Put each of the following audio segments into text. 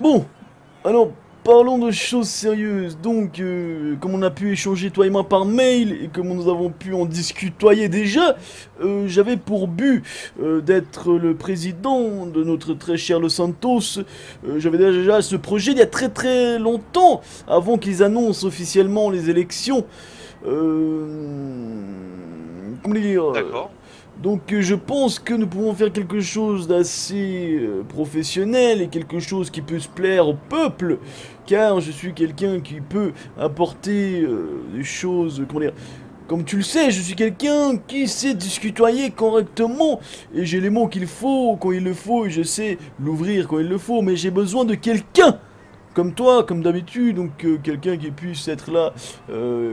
Bon, alors parlons de choses sérieuses. Donc, comme on a pu échanger toi et moi par mail et comme nous avons pu en discuter déjà, j'avais pour but d'être le président de notre très cher Los Santos. J'avais déjà ce projet il y a très très longtemps, avant qu'ils annoncent officiellement les élections. Comment dire D'accord. donc je pense que nous pouvons faire quelque chose d'assez professionnel et quelque chose qui peut se plaire au peuple, car je suis quelqu'un qui peut apporter des choses, comment dire, comme tu le sais, je suis quelqu'un qui sait discutoyer correctement et j'ai les mots qu'il faut quand il le faut et je sais l'ouvrir quand il le faut, mais j'ai besoin de quelqu'un comme toi, comme d'habitude, donc quelqu'un qui puisse être là,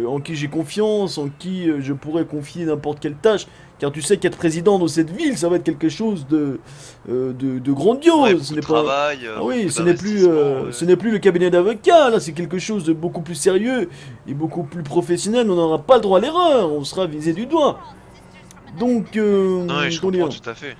en qui j'ai confiance, en qui je pourrais confier n'importe quelle tâche, car tu sais qu'être président de cette ville, ça va être quelque chose de Ouais, grandiose. Ce beaucoup de n'est pas, travail, ah oui, beaucoup d'investissement, ce ouais. n'est plus le cabinet d'avocat, là, c'est quelque chose de beaucoup plus sérieux et beaucoup plus professionnel. On n'aura pas le droit à l'erreur, on sera visé du doigt. Donc, Non, ouais, je comment comprends dire? tout à fait.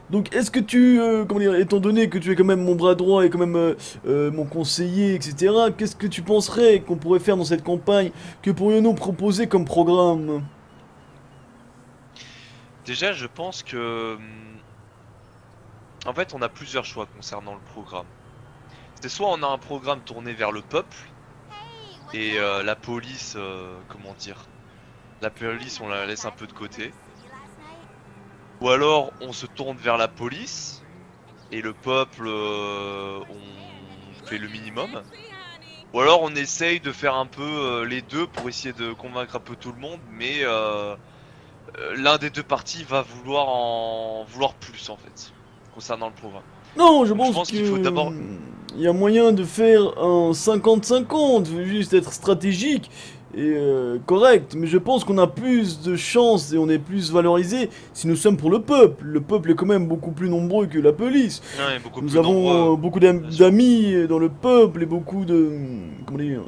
Donc, est-ce que tu, comment dire, étant donné que tu es quand même mon bras droit et quand même mon conseiller, etc., qu'est-ce que tu penserais qu'on pourrait faire dans cette campagne? Que pourrions-nous proposer comme programme? Déjà, je pense que, en fait, on a plusieurs choix concernant le programme. C'est soit on a un programme tourné vers le peuple et la police, comment dire, la police, on la laisse un peu de côté. Ou alors on se tourne vers la police et le peuple, on fait le minimum. Ou alors on essaye de faire un peu les deux pour essayer de convaincre un peu tout le monde, mais l'un des deux partis va vouloir plus en fait, concernant le programme. Non, je Donc je pense pense que qu'il faut d'abord... il y a moyen de faire un 50-50, faut juste être stratégique et correct. Mais je pense qu'on a plus de chances et on est plus valorisé si nous sommes pour le peuple. Le peuple est quand même beaucoup plus nombreux que la police. Ouais, beaucoup Nous plus avons nombreux, beaucoup bien sûr. d'amis dans le peuple et beaucoup de, comment dire,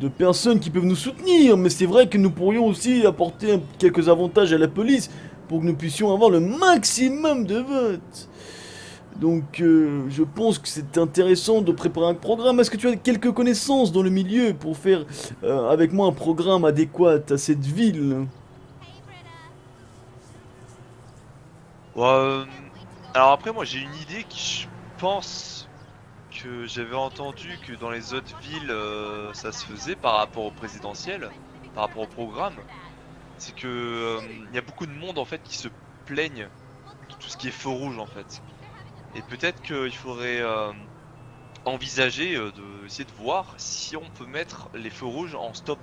de personnes qui peuvent nous soutenir. Mais c'est vrai que nous pourrions aussi apporter quelques avantages à la police pour que nous puissions avoir le maximum de votes. Donc je pense que c'est intéressant de préparer un programme. Est-ce que tu as quelques connaissances dans le milieu pour faire avec moi un programme adéquat à cette ville? Ouais, alors après moi j'ai une idée qui je pense que j'avais entendu que dans les autres villes ça se faisait par rapport au présidentiel, par rapport au programme. C'est que il y a beaucoup de monde en fait qui se plaignent de tout ce qui est feu rouge en fait. Et peut-être qu'il faudrait envisager de essayer de voir si on peut mettre les feux rouges en stop.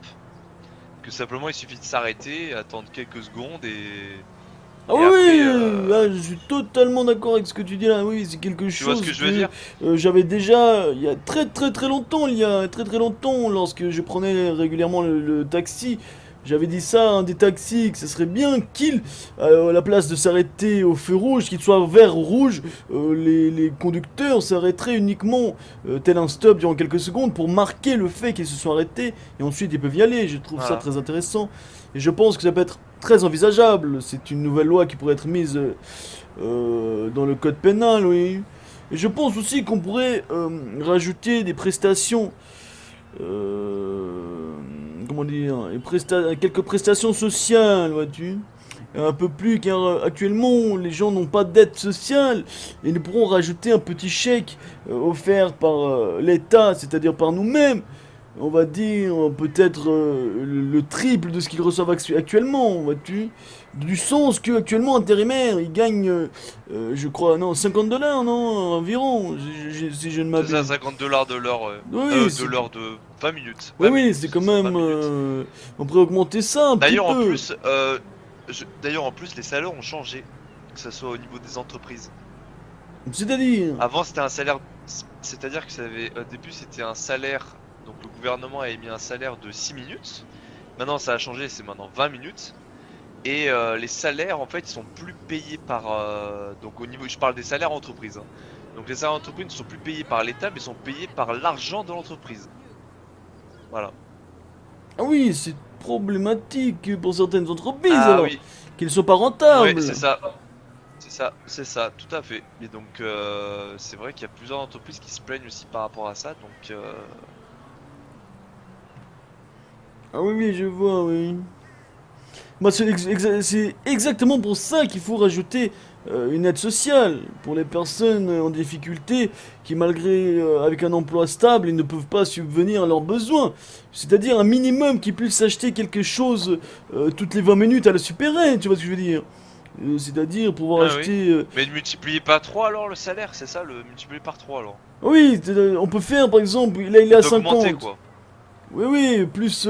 Que simplement il suffit de s'arrêter, attendre quelques secondes Ah et oui, après là, je suis totalement d'accord avec ce que tu dis là. Oui, c'est quelque tu vois ce chose que je veux que dire? j'avais déjà il y a très très très longtemps. Il y a très très longtemps, lorsque je prenais régulièrement le taxi, j'avais dit ça à un des taxis que ce serait bien qu'il, à la place de s'arrêter au feu rouge, qu'il soit vert ou rouge, les conducteurs s'arrêteraient uniquement tel un stop durant quelques secondes pour marquer le fait qu'ils se sont arrêtés et ensuite ils peuvent y aller. Je trouve ça Voilà. très intéressant et je pense que ça peut être très envisageable. C'est une nouvelle loi qui pourrait être mise dans le code pénal, oui. Et je pense aussi qu'on pourrait rajouter des prestations, comment dire, quelques prestations sociales, vois-tu. Un peu plus, car actuellement les gens n'ont pas d'aide sociale et nous pourrons rajouter un petit chèque offert par l'État, c'est-à-dire par nous-mêmes, on va dire, peut-être le triple de ce qu'ils reçoivent actuellement, vois-tu. Du sens que actuellement intérimaire, ils gagnent, je crois, non, 50 dollars, non, environ, si je ne C'est ça, m'abuse. 50 $ de l'heure, Oui, de l'heure de 20 minutes. oui, 20 oui, minutes, c'est quand c'est ça, 20 même, minutes. on pourrait augmenter ça un petit D'ailleurs, en peu. plus, d'ailleurs, en plus, les salaires ont changé, que ce soit au niveau des entreprises. C'est-à-dire, Avant, c'était un salaire, c'est-à-dire que ça avait, au début, c'était un salaire, donc le gouvernement avait mis un salaire de 6 minutes. Maintenant, ça a changé, c'est maintenant 20 minutes. Et les salaires, en fait, ils sont plus payés par, donc au niveau, je parle des salaires entreprises, hein. Donc les salaires entreprises ne sont plus payés par l'État, mais sont payés par l'argent de l'entreprise. Voilà. ah oui, c'est problématique pour certaines entreprises Ah alors, oui, qu'elles ne soient pas ouais, rentables. c'est ça. C'est ça, tout à fait. Et donc, c'est vrai qu'il y a plusieurs entreprises qui se plaignent aussi par rapport à ça. Donc, Ah oui, oui, je vois, oui. Moi, c'est exactement pour ça qu'il faut rajouter une aide sociale pour les personnes en difficulté qui, malgré avec un emploi stable, ils ne peuvent pas subvenir à leurs besoins. C'est-à-dire un minimum qui puisse acheter quelque chose toutes les 20 minutes à la supérer, tu vois ce que je veux dire? C'est-à-dire pouvoir ah oui. acheter. Mais ne multipliez pas 3 alors le salaire, c'est ça, le multiplier par 3 alors. Oui, on peut faire par exemple, là il est à D'augmenter 50. quoi. Oui, oui, plus.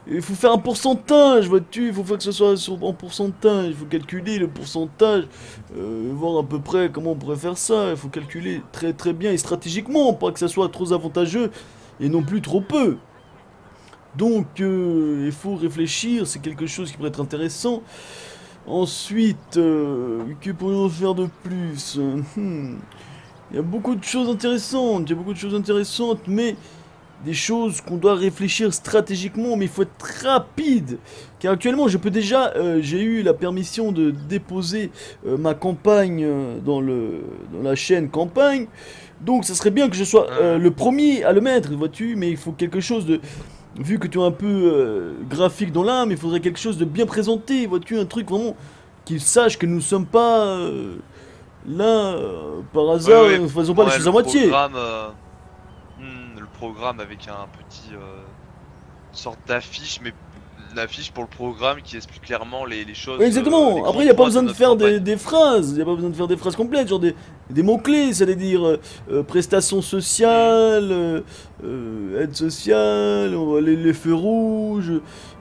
Il faut faire un pourcentage, vois-tu, il faut faire que ce soit en pourcentage, il faut calculer le pourcentage, voir à peu près comment on pourrait faire ça, il faut calculer très très bien et stratégiquement, pas que ça soit trop avantageux et non plus trop peu. Donc il faut réfléchir, c'est quelque chose qui pourrait être intéressant. Ensuite, que pourrions-nous faire de plus? Il y a beaucoup de choses intéressantes, il y a beaucoup de choses intéressantes, mais des choses qu'on doit réfléchir stratégiquement, mais il faut être rapide. Car actuellement, je peux déjà, j'ai eu la permission de déposer ma campagne dans la chaîne campagne. Donc, ça serait bien que je sois Ouais. le premier à le mettre, vois-tu, mais il faut quelque chose de, vu que tu es un peu graphique dans l'âme, il faudrait quelque chose de bien présenté, vois-tu, un truc vraiment qui sache que nous ne sommes pas là par Ouais, hasard, ouais, ne faisons pas les ouais, choses à moitié. le programme avec un petit sorte d'affiche, mais une affiche pour le programme qui explique clairement les Oui, choses, les exactement. Après, il grands n'y a pas points de besoin de notre faire campagne. des phrases. Il n'y a pas besoin de faire des phrases complètes, genre des mots-clés, c'est-à-dire prestations Hmm. sociales, aide sociale, les feux rouges,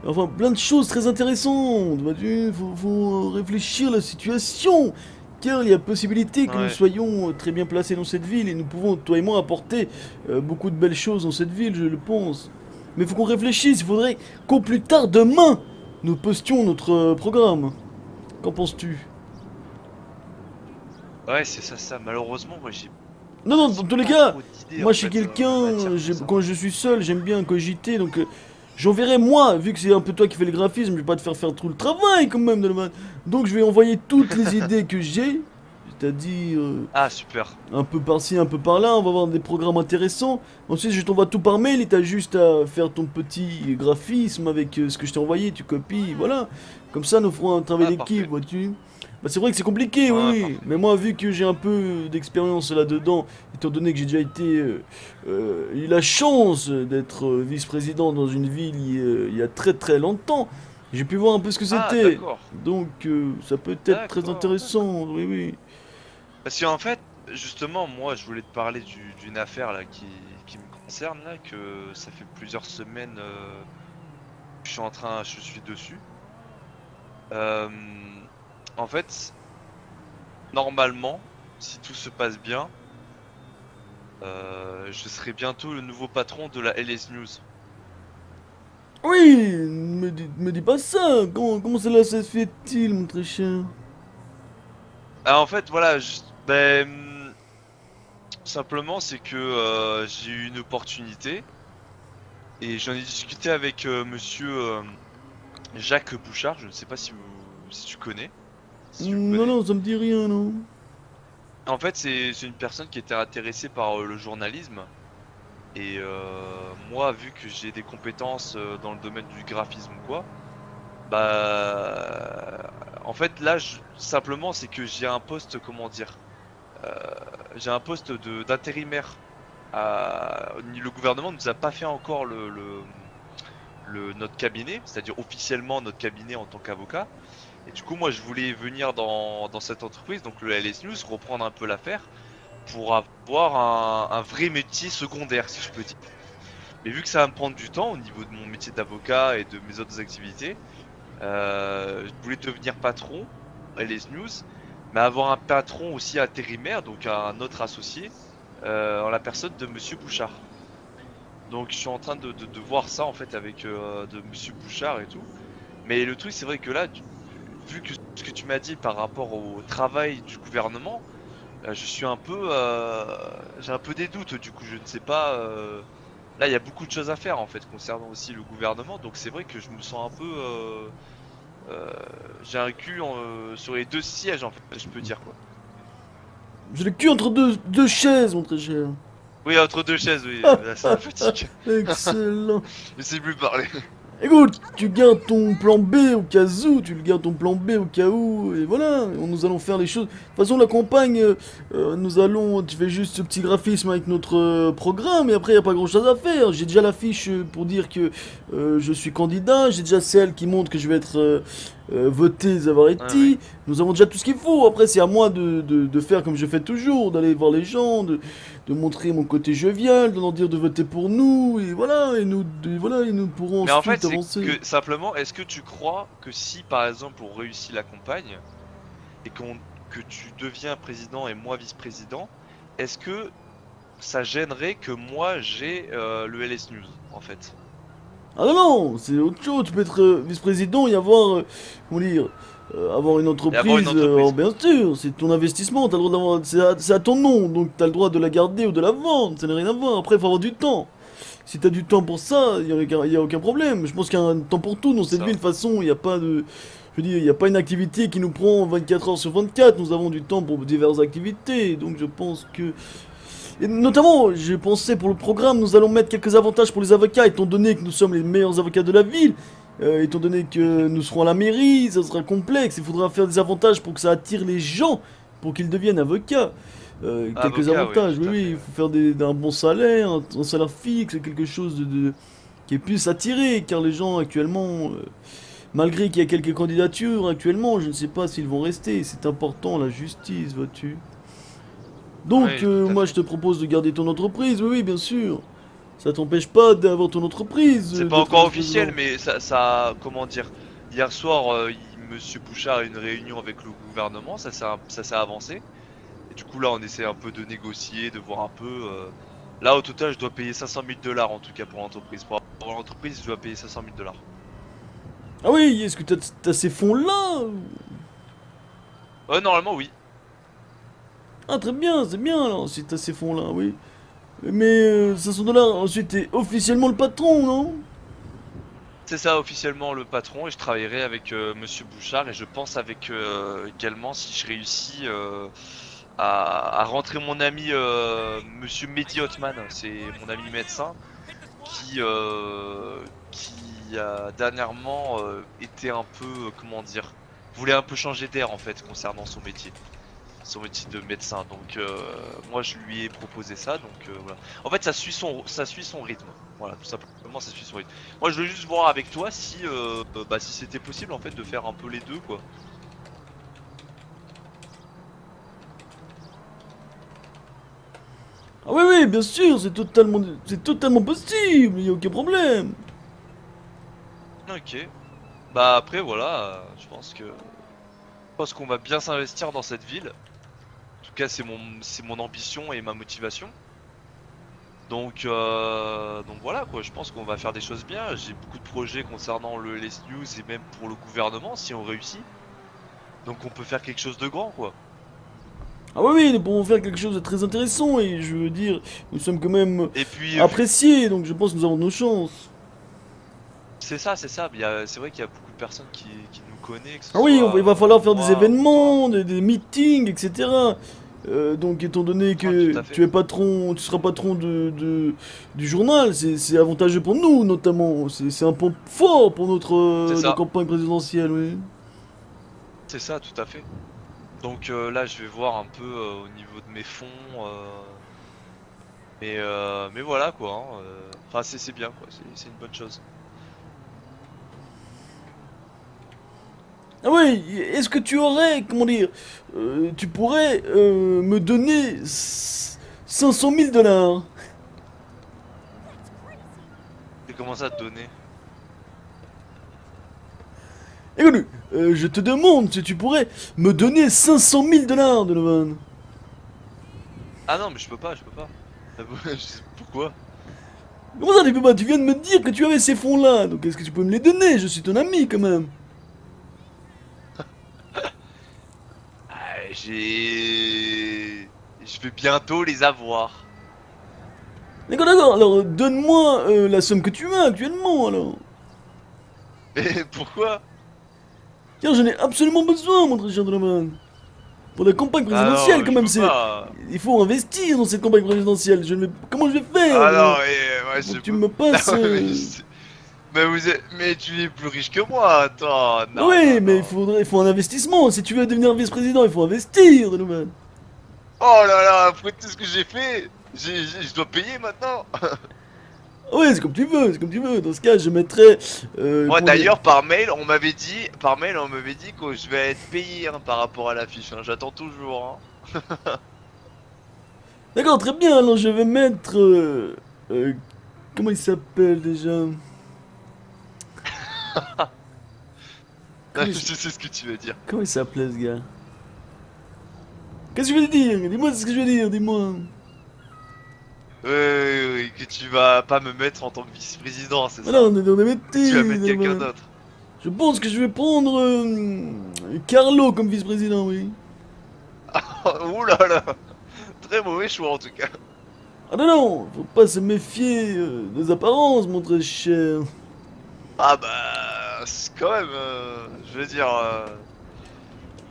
enfin plein de choses très intéressantes. Il faut réfléchir à la situation. Car il y a possibilité que nous Ouais. soyons très bien placés dans cette ville et nous pouvons, toi et moi, apporter beaucoup de belles choses dans cette ville, je le pense. Mais il faut qu'on réfléchisse, il faudrait qu'au plus tard demain, nous postions notre programme. Qu'en penses-tu? Ouais, c'est ça, ça. Malheureusement, moi, j'ai Non, non, dans tous les pas cas, trop d'idées moi en je suis fait quelqu'un, en matière comme ça. quand je suis seul, j'aime bien cogiter, donc j'enverrai moi, vu que c'est un peu toi qui fais le graphisme, je vais pas te faire tout le travail quand même, Dolman. Donc je vais envoyer toutes les idées que j'ai, c'est-à-dire Ah, super. un peu par-ci, un peu par-là, on va avoir des programmes intéressants. Ensuite, je t'envoie tout par mail et t'as juste à faire ton petit graphisme avec ce que je t'ai envoyé, tu copies, voilà. Comme ça, nous ferons un travail Ah, d'équipe, parfait. vois-tu. Bah, c'est vrai que c'est compliqué, oui, Ouais, oui. parfait. Mais moi, vu que j'ai un peu d'expérience là-dedans, étant donné que j'ai déjà été, eu la chance d'être vice-président dans une ville il y a très très longtemps, j'ai pu voir un peu ce que Ah, c'était. d'accord. Donc, ça peut être très D'accord, d'accord. intéressant, oui, oui. Parce qu'en fait, justement, moi, je voulais te parler d'une affaire là qui me concerne là, que ça fait plusieurs semaines que je suis dessus. Euh, En fait, normalement, si tout se passe bien, je serai bientôt le nouveau patron de la LS News. Oui, me dis pas ça. Comment cela se fait-il, mon très cher? Ah, en fait, voilà, simplement, c'est que j'ai eu une opportunité et j'en ai discuté avec monsieur Jacques Bouchard. Je ne sais pas si tu connais, si tu le Non, connais. non, ça me dit rien, non. En fait, c'est une personne qui était intéressée par le journalisme. Et moi, vu que j'ai des compétences dans le domaine du graphisme ou quoi, bah, en fait, là, simplement, c'est que j'ai un poste, comment dire, j'ai un poste d'intérimaire le gouvernement nous a pas fait encore notre cabinet, c'est-à-dire officiellement notre cabinet en tant qu'avocat. Et du coup, moi, je voulais venir dans cette entreprise, donc le LS News, reprendre un peu l'affaire pour avoir un vrai métier secondaire, si je peux dire. Mais vu que ça va me prendre du temps au niveau de mon métier d'avocat et de mes autres activités, je voulais devenir patron, LS News, mais avoir un patron aussi intérimaire, donc un autre associé, en la personne de Monsieur Bouchard. Donc je suis en train de voir ça en fait avec de Monsieur Bouchard et tout. Mais le truc c'est vrai que là, vu que ce que tu m'as dit par rapport au travail du gouvernement, je suis un peu, j'ai un peu des doutes. Du coup, je ne sais pas. Là, il y a beaucoup de choses à faire en fait concernant aussi le gouvernement. Donc c'est vrai que je me sens un peu, j'ai un cul sur les deux sièges en fait, je peux dire quoi. J'ai le cul entre deux chaises, mon très cher. Oui, entre deux chaises, oui. Là, ça me fatigue. Excellent. Je sais plus parler. Écoute, tu gardes ton plan B au cas où, tu le gardes ton plan B au cas où, et voilà, nous allons faire les choses. De toute façon, la campagne, tu fais juste ce petit graphisme avec notre programme, et après, il n'y a pas grand chose à faire. J'ai déjà l'affiche pour dire que je suis candidat, j'ai déjà celle qui montre que je vais être voté Ouais, ouais. Zavaretti. Nous avons déjà tout ce qu'il faut. Après, c'est à moi de faire comme je fais toujours, d'aller voir les gens, de montrer mon côté jovial, de leur dire de voter pour nous, et voilà, et nous pourrons Mais en fait, ensuite c'est avancer. que simplement, est-ce que tu crois que si par exemple on réussit la campagne et que tu deviens président et moi vice-président, est-ce que ça gênerait que moi j'ai le LS News en fait? Ah non, non, c'est autre chose, tu peux être vice-président et avoir, comment dire, avoir une Et avoir une entreprise, entreprise quoi. bien sûr, c'est ton investissement, t'as le droit d'avoir, c'est à ton nom, donc t'as le droit de la garder ou de la vendre, ça n'a rien à voir, après il faut avoir du temps. Si t'as du temps pour ça, y a aucun problème. Je pense qu'il y a un temps pour tout dans cette Ça. ville. De toute façon, il n'y a pas de. Je veux dire, il n'y a pas une activité qui nous prend 24 heures sur 24. Nous avons du temps pour diverses activités. Donc je pense que. Et notamment, j'ai pensé pour le programme, nous allons mettre quelques avantages pour les avocats, étant donné que nous sommes les meilleurs avocats de la ville. Étant donné que nous serons à la mairie, ça sera complexe. Il faudra faire des avantages pour que ça attire les gens, pour qu'ils deviennent avocats. Quelques Avocat, oui, avantages, oui, tout à oui, fait. il Ouais. faut faire un bon salaire, un salaire fixe, quelque chose qui puisse attirer, car les gens actuellement, malgré qu'il y a quelques candidatures actuellement, je ne sais pas s'ils vont rester. C'est important, la justice, vois-tu. Donc, Oui, tout à moi, je fait. te propose de garder ton entreprise, oui, oui, bien sûr. Ça t'empêche pas d'avoir ton entreprise, C'est pas d'être encore officiel, vice-président. mais ça, comment dire, hier soir, Monsieur Bouchard a eu une réunion avec le gouvernement, ça s'est avancé. Et du coup, là, on essaie un peu de négocier, de voir un peu. Là, au total, je dois payer 500 000 dollars en tout cas pour l'entreprise. Pour avoir l'entreprise, je dois payer 500 000 dollars. Ah oui, est-ce que t'as ces fonds-là? Normalement, oui. Ah, très bien, c'est bien, alors, si t'as ces fonds-là, oui. Mais 500 dollars, ensuite, t'es officiellement le patron, non? C'est ça officiellement le patron et je travaillerai avec Monsieur Bouchard et je pense avec également si je réussis à rentrer mon ami Monsieur Mehdi Hotman, c'est mon ami médecin qui a dernièrement été un peu comment dire, voulait un peu changer d'air en fait concernant son métier de médecin. Donc moi je lui ai proposé ça. Donc voilà. En fait ça suit son rythme. Voilà, tout simplement ça suit son rythme. Moi je veux juste voir avec toi si bah, si c'était possible en fait de faire un peu les deux quoi. Ah oui, oui, bien sûr, c'est totalement possible, il n'y a aucun problème. Ok. Bah après voilà, je pense qu'on va bien s'investir dans cette ville. En tout cas c'est mon ambition et ma motivation. Donc voilà quoi, je pense qu'on va faire des choses bien. J'ai beaucoup de projets concernant les news et même pour le gouvernement si on réussit. Donc on peut faire quelque chose de grand quoi. Ah oui, oui, nous pouvons faire quelque chose de très intéressant et je veux dire, nous sommes quand même Et puis vu appréciés, donc je pense que nous avons de nos chances. c'est ça, c'est vrai qu'il y a beaucoup de personnes qui nous connaissent, que ce Ah oui, il soit va falloir faire des moi ou toi. événements, des meetings, etc. Donc étant donné Ouais, tout que à fait. tu es patron, tu seras patron du journal, c'est avantageux pour nous notamment. C'est un point fort pour C'est notre ça, campagne présidentielle, oui. c'est ça, tout à fait. Donc là je vais voir un peu au niveau de mes fonds Mais voilà quoi. Hein, enfin, c'est bien quoi. C'est une bonne chose. Ah ouais, est-ce que tu aurais, comment dire, tu pourrais me donner 500 000 dollars? J'ai commencé à te donner. Écoute, je te demande si tu pourrais me donner 500 000 dollars, Donovan. Ah non, mais je peux pas, je peux pas. Pourquoi? Comment ça, tu peux pas? Tu viens de me dire que tu avais ces fonds-là, donc est-ce que tu peux me les donner? Je suis ton ami quand même. Ah, je vais bientôt les avoir. D'accord, d'accord, alors donne-moi la somme que tu as actuellement alors. Mais pourquoi? Tiens, j'en ai absolument besoin, mon très cher Donovan. Pour la campagne Ah présidentielle, non, quand je même, peux c'est. pas. Il faut investir dans cette campagne présidentielle. Comment je vais faire? Ah non, mais moi Il faut je que tu peux. me passes. Non, mais, mais vous êtes, mais tu es plus riche que moi. Attends, Bah non, oui, non, mais non. il faut un investissement. Si tu veux devenir vice-président, il faut investir, Donovan. Oh là là, après tout ce que j'ai fait, je dois payer maintenant. Ah ouais, c'est comme tu veux, c'est comme tu veux. Dans ce cas, je mettrais. Moi Comment dire? d'ailleurs par mail on m'avait dit que je vais être payé hein, par rapport à l'affiche. Hein. J'attends toujours. Hein. D'accord, très bien. Alors je vais mettre. Comment il s'appelle déjà? Comment Je il, sais ce que tu veux dire. comment il s'appelait ce gars? Qu'est-ce que je vais dire? Dis-moi ce que je vais dire, dis-moi. Oui, que tu vas pas me mettre en tant que vice-président, c'est Voilà, ça. on est Tu vas bêtises, mettre quelqu'un Donovan. d'autre. Je pense que je vais prendre Carlo comme vice-président, oui. Ouh là là, très mauvais choix en tout cas. Ah non, non, faut pas se méfier des apparences, mon très cher. Ah bah, c'est quand même, je veux dire,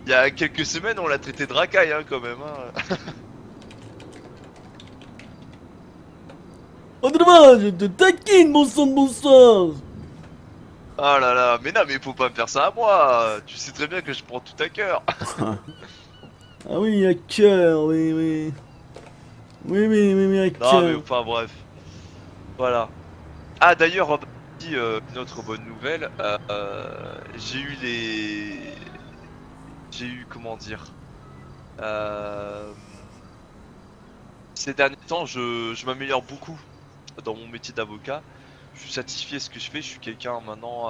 il y a quelques semaines on l'a traité de racaille hein, quand même. Hein. Oh dommage, je te taquine, bon sang de bonsoir. Ah là là, mais non mais faut pas me faire ça à moi. Tu sais très bien que je prends tout à cœur. Ah oui, à cœur, oui, oui. Oui, oui, oui, oui, à Non mais cœur. enfin bref, voilà. Ah d'ailleurs, une autre bonne nouvelle, j'ai eu comment dire, euh, ces derniers temps je m'améliore beaucoup dans mon métier d'avocat. Je suis satisfait de ce que je fais, je suis quelqu'un maintenant,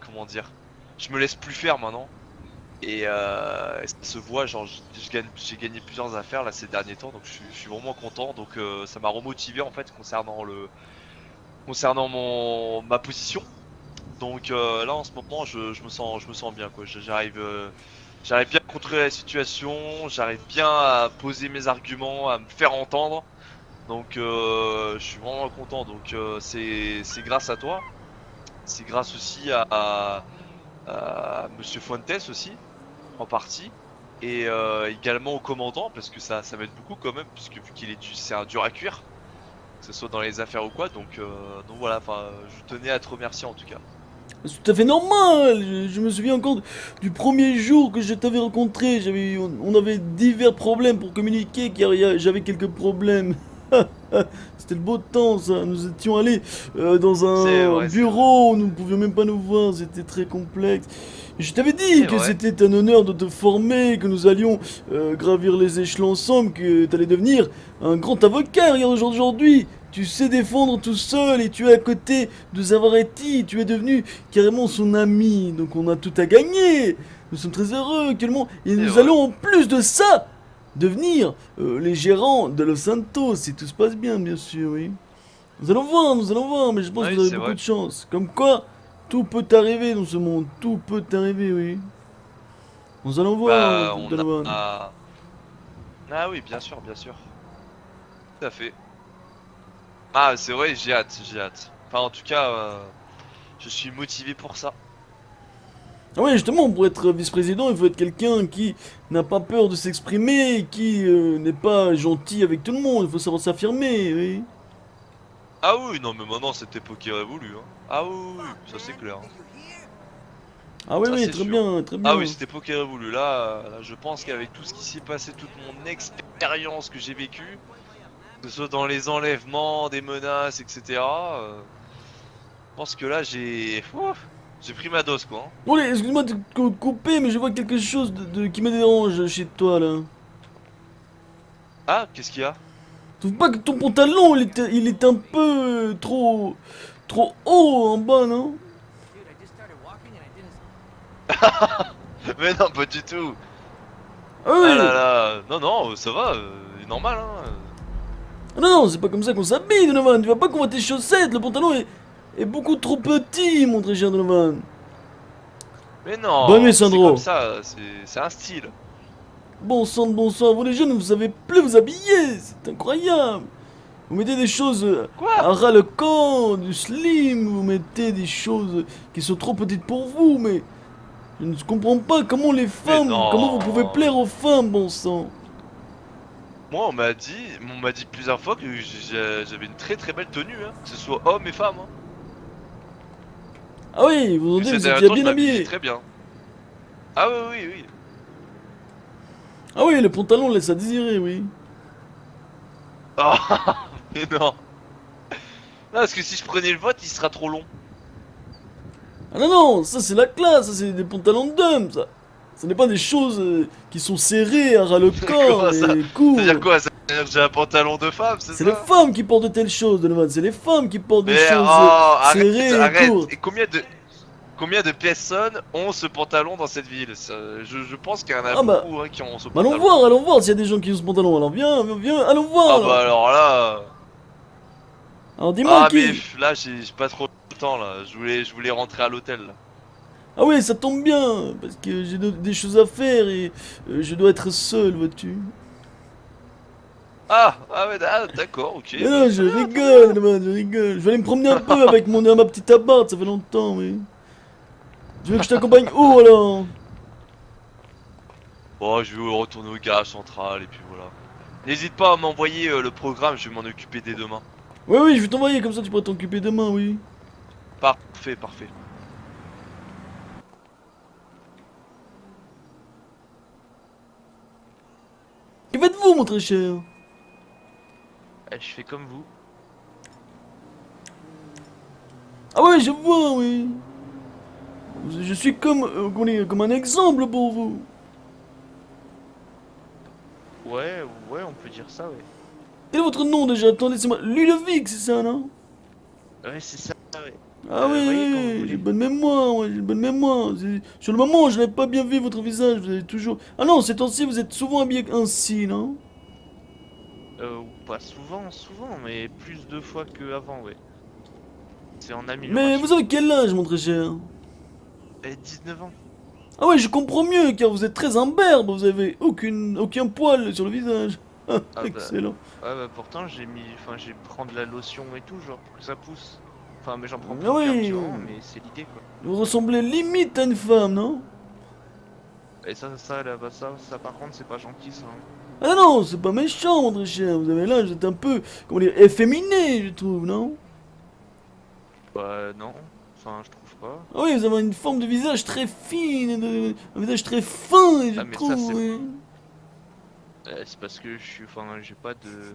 comment dire, je me laisse plus faire maintenant. Et ça se voit, genre j'ai gagné plusieurs affaires là ces derniers temps, donc je suis vraiment content. Donc ça m'a remotivé en fait concernant ma position. Donc là en ce moment je me sens bien quoi. J'arrive bien à contrôler la situation, j'arrive bien à poser mes arguments, à me faire entendre. Donc je suis vraiment content. Donc c'est grâce à toi, c'est grâce aussi à Monsieur Fuentes aussi en partie. Et également au commandant parce que ça m'aide beaucoup quand même puisque vu qu'il c'est un dur à cuire que ce soit dans les affaires ou quoi donc voilà enfin je tenais à te remercier en tout cas. C'est tout à fait normal. Je me souviens encore du premier jour que je t'avais rencontré. On avait divers problèmes pour communiquer car j'avais quelques problèmes. C'était le beau temps ça. Nous étions allés dans C'est un vrai, c'est vrai. bureau où nous ne pouvions même pas nous voir. C'était très complexe. Je t'avais dit C'est que vrai. c'était un honneur de te former, que nous allions gravir les échelons ensemble, que tu allais devenir un grand avocat. Regarde aujourd'hui. Tu sais défendre tout seul et tu es à côté de Zavaretti. Tu es devenu carrément son ami. Donc on a tout à gagner. Nous sommes très heureux actuellement. Et C'est nous vrai. allons en plus de ça devenir les gérants de Los Santos, si tout se passe bien, bien sûr, oui. Nous allons voir, mais je pense que Oui, vous avez c'est beaucoup vrai. de chance. Comme quoi, tout peut arriver dans ce monde, tout peut arriver, oui. Nous allons voir, Bah, on Donovan. Ah oui, bien sûr, bien sûr. Tout à fait. Ah, c'est vrai, j'ai hâte, j'ai hâte. Enfin, en tout cas, je suis motivé pour ça. Ah ouais, justement, pour être vice-président, il faut être quelqu'un qui n'a pas peur de s'exprimer, qui n'est pas gentil avec tout le monde, il faut savoir s'affirmer, oui. Ah oui, non, mais maintenant, cette époque est révolue, hein. Ah oui, oui, oui, ça c'est clair. Hein. Ah oui, Ça oui, c'est très sûr. bien, très Ah oui, bien. cette époque est révolue. Là, je pense qu'avec tout ce qui s'est passé, toute mon expérience que j'ai vécue, Que ce soit dans les enlèvements, des menaces, etc. Je pense que là, j'ai pris ma dose, quoi. Hein. Bon, allez, excuse-moi de te couper, mais je vois quelque chose qui me dérange chez toi, là. Ah, qu'est-ce qu'il y a? Tu trouves pas que ton pantalon, il est un peu trop haut en bas, non? Mais non, pas du tout. Ah Ah là oui. là, non, non, ça va, normal, hein. Ah non, non, c'est pas comme ça qu'on s'habille, Donovan. Tu vois pas qu'on voit tes chaussettes, le pantalon est beaucoup trop petit, mon très cher Donovan. Mais Bonne nuit, non, c'est comme Sandro. ça, c'est un style. Bon sang de bon sang, vous les jeunes, vous savez plus vous habiller, c'est incroyable. Vous mettez des choses Quoi? à ras le corps, du slim, vous mettez des choses qui sont trop petites pour vous, mais je ne comprends pas Mais comment vous pouvez non. plaire aux femmes, bon sang. Moi, on m'a dit plusieurs fois que j'avais une très très belle tenue, hein, que ce soit homme et femme. Hein. Ah oui, vous ont Que dit que ces vous derniers étiez temps, je bien m'habillais habillé. très bien. Ah oui, oui, oui. Ah oui, le pantalon laisse à désirer, oui. Oh, mais non. Non, parce que si je prenais le vote, il sera trop long. Ah non, non, ça c'est la classe, ça c'est des pantalons d'homme, ça. Ce n'est pas des choses qui sont serrées à ras le corps Comment ça? et C'est-à-dire courtes. quoi? Ça veut dire que j'ai un pantalon de femme, c'est C'est les ça? femmes qui portent de telles choses, Donovan. C'est les femmes qui portent des Mais choses oh, arrête, serrées et arrête. courtes. Et combien de personnes ont ce pantalon dans cette ville? Je pense qu'il y en a Ah bah, beaucoup hein, qui ont ce pantalon. allons voir s'il y a des gens qui ont ce pantalon. Alors viens, viens, allons Ah voir bah alors. alors là. Alors dis-moi Ah mais qui. là j'ai pas trop le temps là. Je voulais rentrer à l'hôtel là. Ah oui, ça tombe bien, parce que j'ai des choses à faire et je dois être seul, vois-tu. Ah ouais, d'accord, ok. Mais Bah, non, je très bien, très rigole, bien. Donovan, je rigole. Je vais aller me promener un peu avec ma petite abarde, ça fait longtemps, mais... Tu veux que je t'accompagne où alors? Bon, je vais retourner au garage central et puis voilà. N'hésite pas à m'envoyer le programme, je vais m'en occuper dès demain. Oui, oui, je vais t'envoyer, comme ça tu pourras t'occuper demain, oui. Parfait, parfait. Que faites-vous, mon très cher? Je fais comme vous. Ah ouais, je vois, oui. Je suis comment dire, comme un exemple pour vous. Ouais, on peut dire ça, ouais. Quel est votre nom déjà? Attendez, c'est moi. Ludovic, c'est ça, non? Ouais, c'est ça, ouais. Ah oui, Voyez quand vous oui, j'ai voulez. bonne mémoire, ouais, j'ai bonne mémoire. Sur le moment, je n'avais pas bien vu votre visage, vous avez toujours... Ah non, ces temps-ci, vous êtes souvent habillé ainsi, non? Pas souvent, mais plus de fois qu'avant, ouais. C'est en Mais amélioration. vous avez quel âge, mon très cher? 19 ans. Ah ouais, je comprends mieux, car vous êtes très imberbe, vous avez aucun poil sur le visage. Ah, Ah bah, excellent. ouais, bah pourtant j'ai prendre de la lotion et tout, genre pour que ça pousse. Enfin, mais j'en prends plus Ah depuis un petit oui, moment, mais c'est l'idée quoi. vous ressemblez limite à une femme, non? Et ça par contre, c'est pas gentil ça. Hein. Ah non, c'est pas méchant, mon très cher, vous avez l'âge, vous êtes un peu, comment dire, efféminé, je trouve, non? Bah, non, enfin, je trouve pas. Ah oui, vous avez une forme de visage très fine, un visage très fin, je Ah, mais ça, trouve, c'est oui. c'est parce que j'ai pas de.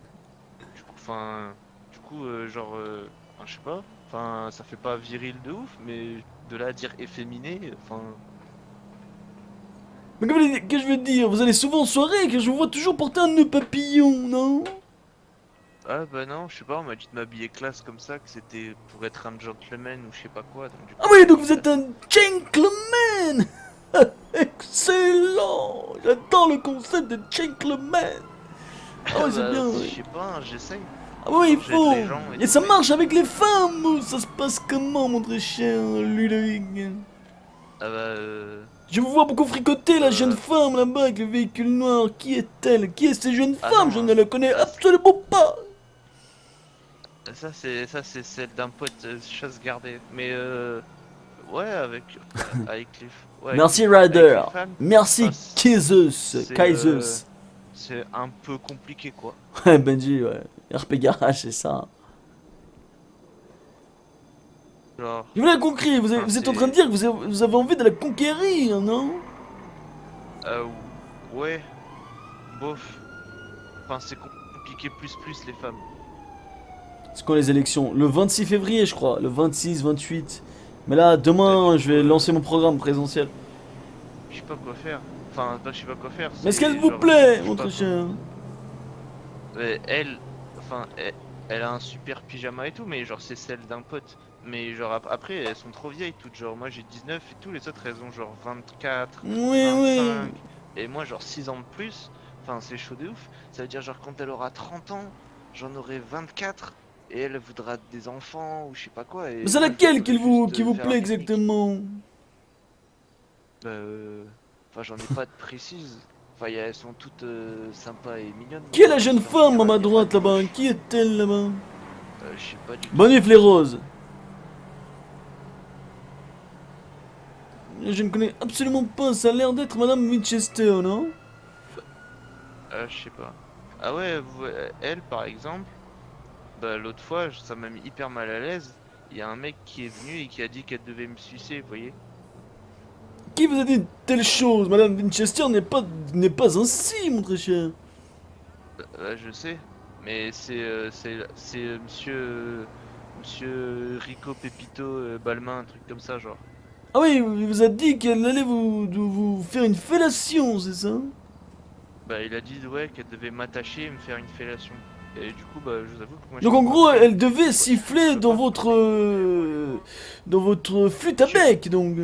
Enfin, du coup, enfin, je sais pas. Enfin, ça fait pas viril de ouf, mais de là à dire efféminé, enfin. Mais que je veux dire, vous allez souvent en soirée, que je vous vois toujours porter un nœud papillon, non? Ah bah non, je sais pas, on m'a dit de m'habiller classe comme ça, que c'était pour être un gentleman ou je sais pas quoi, donc du Ah coup oui, j'ai donc mis vous ça. êtes un gentleman. Excellent. J'adore le concept de gentleman. Ah ouais, c'est Bah, bien, je ouais. sais pas, hein, j'essaye. Ah oui, il Genre j'aide faut. les gens et Et tout, ça mais... marche avec les femmes, ou ça se passe comment, mon très cher Ludovic? Ah bah Je vous vois beaucoup fricoter la jeune euh... femme là-bas avec le véhicule noir. Qui est-elle? Qui est cette jeune Ah femme? non, Je ne la connais ça, absolument pas. ça c'est celle d'un pote chasse gardée. Mais ouais, avec Merci avec Ryder. les femmes, Merci enfin, Kaisus. c'est Kaisus. c'est un peu compliqué quoi. Ouais, Benji, ouais. RP Garage, c'est ça. Genre, Je vous l'ai compris, enfin vous êtes en train de c'est... dire que vous avez envie de la conquérir, non? Euh, ouais, bof. Enfin c'est compliqué LGBTQ+, les femmes. C'est quand les élections? Le 26 février, je crois. Le 26, 28. Mais là, demain, je vais lancer mon programme présentiel. Je sais pas quoi faire. Enfin, pas je sais pas quoi faire. Mais est-ce c'est qu'elle vous genre, plaît, je sais mon pas très cher? Elle, enfin, elle a un super pyjama et tout, mais genre c'est celle d'un pote. Mais genre après, elles sont trop vieilles toutes. Genre moi j'ai 19 et tout, les autres elles ont genre 24, Oui, 25. oui. Et moi genre 6 ans de plus. Enfin c'est chaud de ouf. Ça veut dire genre quand elle aura 30 ans, j'en aurai 24. Et elle voudra des enfants ou je sais pas quoi. Mais Et c'est moi je laquelle voudrais juste qui vous faire un plaît pique-nique. exactement? Bah, enfin j'en ai pas de précises. Enfin elles sont toutes sympas et mignonnes. Qui est Donc, la jeune sinon, femme à ma y a pas droite de là-bas? moche. Qui est-elle là-bas? Je sais pas du tout. Bonif les roses. Je ne connais absolument pas, ça a l'air d'être Madame Winchester, non? Je sais pas. Ah ouais, elle par exemple, bah l'autre fois, ça m'a mis hyper mal à l'aise. Il y a un mec qui est venu et qui a dit qu'elle devait me sucer, vous voyez? Qui vous a dit telle chose? Madame Winchester n'est pas ainsi, mon très cher. Je sais, mais c'est monsieur Rico Pepito Balmain, un truc comme ça, genre. Ah oui, il vous a dit qu'elle allait vous faire une fellation, c'est ça? Bah il a dit ouais qu'elle devait m'attacher et me faire une fellation. Et du coup bah je vous avoue que moi Donc j'ai en pas gros, fait. elle devait Je siffler peux dans pas. votre flûte à Je- bec, donc.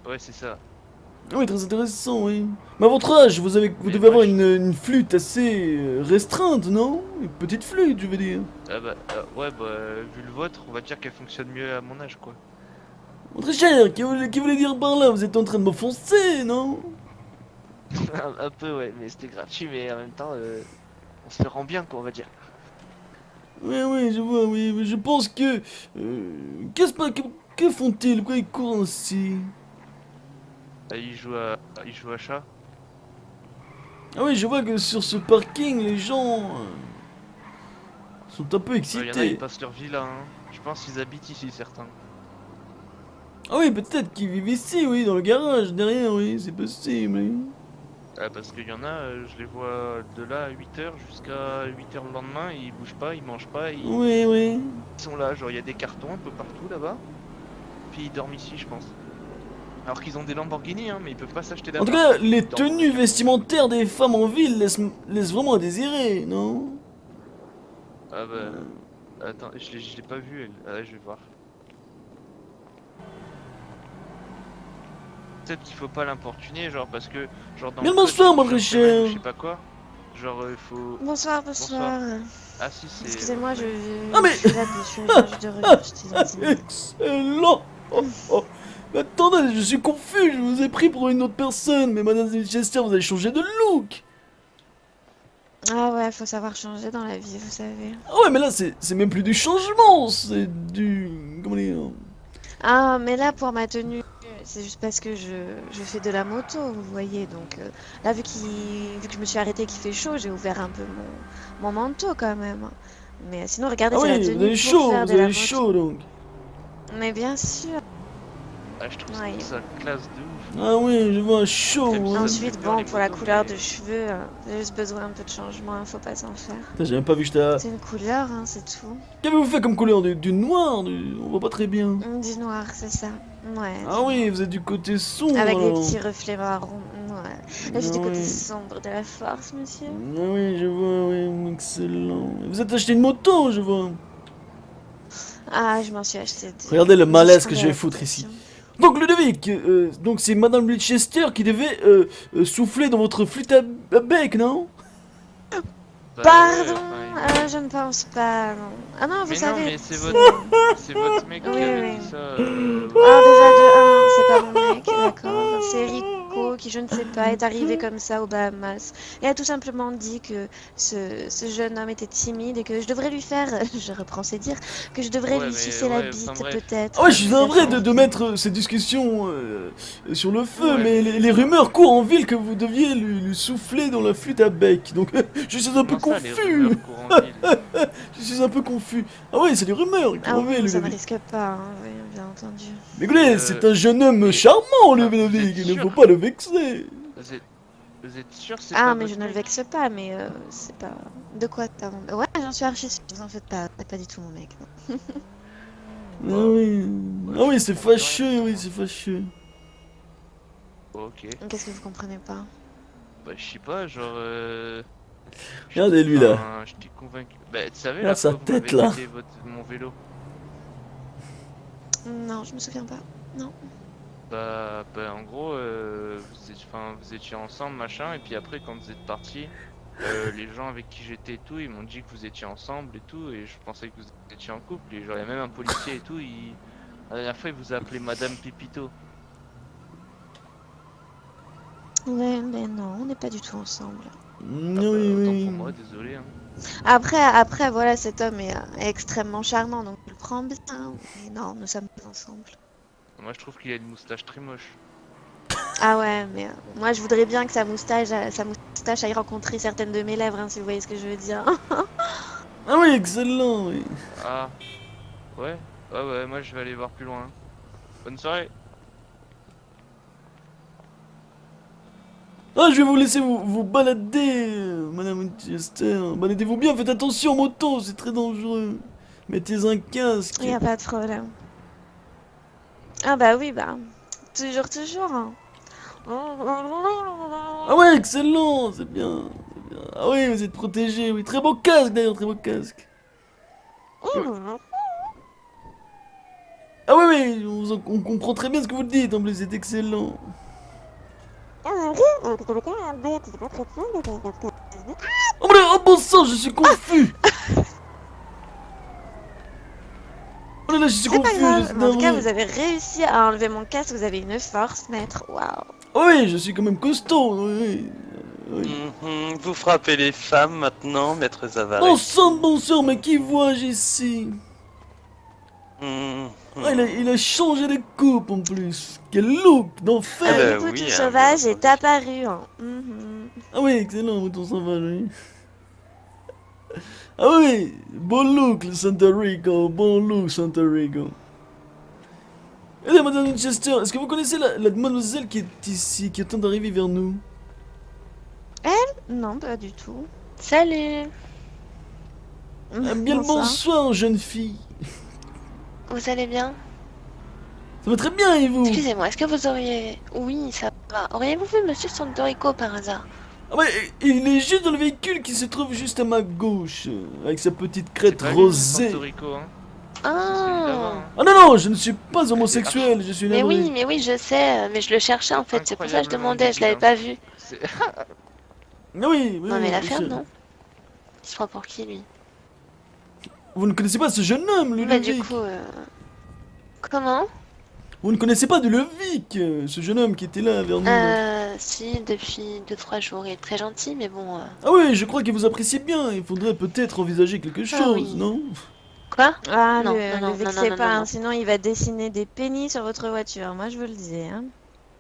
Ouais c'est ça. Ah oui, très intéressant, oui. Mais à votre âge, vous Mais devez moi, avoir une flûte assez restreinte, non? Une petite flûte, je veux dire. Ah bah ouais bah vu le vôtre, on va dire qu'elle fonctionne mieux à mon âge quoi. Mon très cher, qui voulait dire par là? Vous êtes en train de m'offenser, non? Un peu ouais, mais c'était gratuit, mais en même temps on se le rend bien quoi on va dire. Oui, oui, je vois, oui. Mais je pense que... que font-ils? Pourquoi ils courent ainsi? Ah, il joue à chat. Ah oui, je vois que sur ce parking, les gens sont un peu Il y en a ils excités. passent leur vie là hein. Je pense qu'ils habitent ici certains. Ah oui, peut-être qu'ils vivent ici, oui, dans le garage, derrière, oui, c'est possible, oui. Ah, parce qu'il y en a, je les vois de là à 8h jusqu'à 8h le lendemain, ils bougent pas, ils mangent pas, Oui, oui. ils sont là, genre il y a des cartons un peu partout là-bas. Puis ils dorment ici je pense. Alors qu'ils ont des Lamborghini hein, mais ils peuvent pas s'acheter En tout d'appart. cas, les Ils dorment dans des tenues cartons. vestimentaires des femmes en ville laissent vraiment à désirer, non? Ah bah... Attends, je l'ai pas vu elle. Ah, je vais voir. Peut-être qu'il faut pas l'importuner, genre parce que... Genre dans Bien le le code, bonsoir, mon genre, très semaine ou cher. je sais pas quoi. Genre il faut... Bonsoir, Bonsoir. bonsoir. Ah si c'est... Excusez-moi, Ah, mais- je suis là dessus, je de recherche, j'étais dans une- Excellent. Oh, oh. Mais attendez, je suis confus, je vous ai pris pour une autre personne, mais Madame Winchester, vous avez changé de look. Ah ouais, faut savoir changer dans la vie, vous savez. Ah ouais, mais là, c'est même plus du changement, c'est du... Comment dire? Ah, mais là, pour ma tenue, c'est juste parce que je fais de la moto, vous voyez. Donc là, vu que je me suis arrêtée qu'il fait chaud, j'ai ouvert un peu mon manteau quand même. Mais sinon, regardez, Ah c'est la oui, vous tenue avez pour chaud, faire vous de la avez moto. chaud, donc. Mais bien sûr. Ah je trouve Ouais. ça classe de ouf. Ah oui, je vois chaud. Même Ouais. ça. Ensuite, fait peur, bon, les pour la motos, couleur mais- de cheveux, j'ai juste besoin un peu de changement, hein, faut pas s'en faire. Putain, j'ai même pas vu que j'étais... C'est une couleur, hein, c'est tout. Qu'avez-vous fait comme couleur? Du noir? On voit pas très bien. Du noir, c'est ça. Ouais. Ah oui, vous êtes du côté sombre. Avec des alors. petits reflets marrons. Ouais. Là, j'ai du Ah côté oui. sombre de la force, monsieur. Ah oui, je vois, oui, excellent. Vous êtes acheté une moto, je vois. Ah, je m'en suis acheté deux. Regardez le Mais malaise juste que pour je vais la foutre ici. réputation. Donc Ludovic, donc c'est Madame Winchester qui devait souffler dans votre flûte à bec, non? Bah, Pardon, ouais, enfin, je ne pense pas, non. Ah non, vous Mais non, savez... mais c'est c'est- c'est votre mec qui Oui, avait oui. dit ça. Ah, déjà de 1, c'est pas mon mec, d'accord. C'est Rico qui, je ne sais pas, est arrivé comme ça aux Bahamas. Et a tout simplement dit que ce jeune homme était timide et que je devrais lui faire, je reprends ses dires, que je devrais Ouais, lui mais sucer la ouais, bite enfin, bref. peut-être. Ah ouais, je suis navré Peut-être. de mettre cette discussion sur le feu, Ouais. mais les rumeurs courent en ville que vous deviez lui souffler dans la flûte à bec. Donc je suis un peu Comment ça, les confus. rumeurs courent en ville Je suis un peu confus. Ah ouais, c'est des rumeurs qui Ah courent en ville, oui, ça ne Ludovic. risque pas, hein, oui, bien entendu. Mais écoutez, c'est un jeune homme mais- charmant, Ah, Ludovic. vous êtes Il ne faut sûr pas le vexer. Vous êtes, Vous êtes sûr c'est Ah, pas mais votre je ne le mec? vexe pas, mais c'est pas... De quoi t'as... Ouais, j'en suis archi sûre, vous en faites pas, c'est pas du tout mon mec, non. Ah oui, ah oui, je c'est comprends plus fâcheux, oui, c'est fâcheux. Ok. Qu'est-ce que vous comprenez pas? Bah je sais pas, genre Regardez lui là. enfin, je t'ai convaincu. Bah tu savais Regarde la sa fois où vous m'avez tête, là. prêté mon vélo. Non, je me souviens pas. Non. Bah en gros vous étiez ensemble machin et puis après quand vous êtes partis les gens avec qui j'étais et tout ils m'ont dit que vous étiez ensemble et tout et je pensais que vous étiez en couple et genre il y a même un policier et tout la dernière fois il vous a appelé Madame Pépito. Ouais, mais non, on n'est pas du tout ensemble. Oui, Ah bah, autant oui. pour moi, désolé hein. Après, voilà, cet homme est extrêmement charmant, donc je le prends bien. Mais non, nous sommes pas ensemble. Moi je trouve qu'il a une moustache très moche. Ah ouais, mais moi je voudrais bien que sa moustache aille rencontrer certaines de mes lèvres, hein, si vous voyez ce que je veux dire. Ah oui, excellent, oui. Ah ouais. Ouais moi je vais aller voir plus loin. Bonne soirée. Ah, je vais vous laisser vous balader, Madame Winchester. Baladez-vous bien, faites attention, moto, c'est très dangereux. Mettez un casque. Il n'y a pas de problème. Ah bah oui, bah. Toujours, hein. Ah ouais, excellent, c'est bien, c'est bien. Ah oui, vous êtes protégé, oui. Très beau casque d'ailleurs, très beau casque. Ah oui, oui, on comprend très bien ce que vous dites, en plus, c'est excellent. Oh bon sang, je suis confus. Oh là là, je suis C'est pas confus, je grave, suis mais en tout cas, navré. vous avez réussi à enlever mon casque, vous avez une force, maître. Waouh. Oh oui, je suis quand même costaud, oui. Oui. Vous frappez les femmes maintenant, maître Bon Zavaré. sang de bon sang, mais qui vois-je ici? Mhm. Ah, il a changé de coupe en plus. Quel look d'enfer. bah Le oui, mouton hein, sauvage bien est apparu. Hein. Mhm. Ah oui, excellent, mouton sauvage, oui. Ah oui, bon look, le Santa Rico, bon look, Santa Rico. Eh, Madame Winchester, est-ce que vous connaissez la demoiselle qui est ici, qui est en train d'arriver vers nous? Non, pas du tout. Salut, Ah, bien le bonsoir, jeune fille. vous allez bien? Ça va très bien, et vous? Excusez-moi, est-ce que vous auriez... Oui, ça va. Auriez-vous vu Monsieur Santorico par hasard? Ah ouais, il est juste dans le véhicule qui se trouve juste à ma gauche, avec sa petite crête Pas lui, rosée. Porto Rico, hein. C'est celui d'avant, Ah, hein. Ah non, non, je ne suis pas homosexuel, je suis mais navré. oui, je sais, mais je le cherchais en fait, c'est pour ça que je Incroyablement demandais, je l'avais débile, pas vu. C'est- Ah oui, oui, Non mais la je- ferme, non? Il se prend pour qui lui? Vous ne connaissez pas ce jeune homme, Bah du Ludovic? coup, comment? Vous ne connaissez pas Ludovic, ce jeune homme qui était là vers nous? Si, depuis 2-3 jours, il est très gentil, mais bon... Ah oui, je crois qu'il vous apprécie bien, il faudrait peut-être envisager quelque chose, oui. non? Quoi? Ah, Non, le non, vexez non, pas, non, hein, non. sinon il va dessiner des pénis sur votre voiture. Moi, je vous le dis. Hein.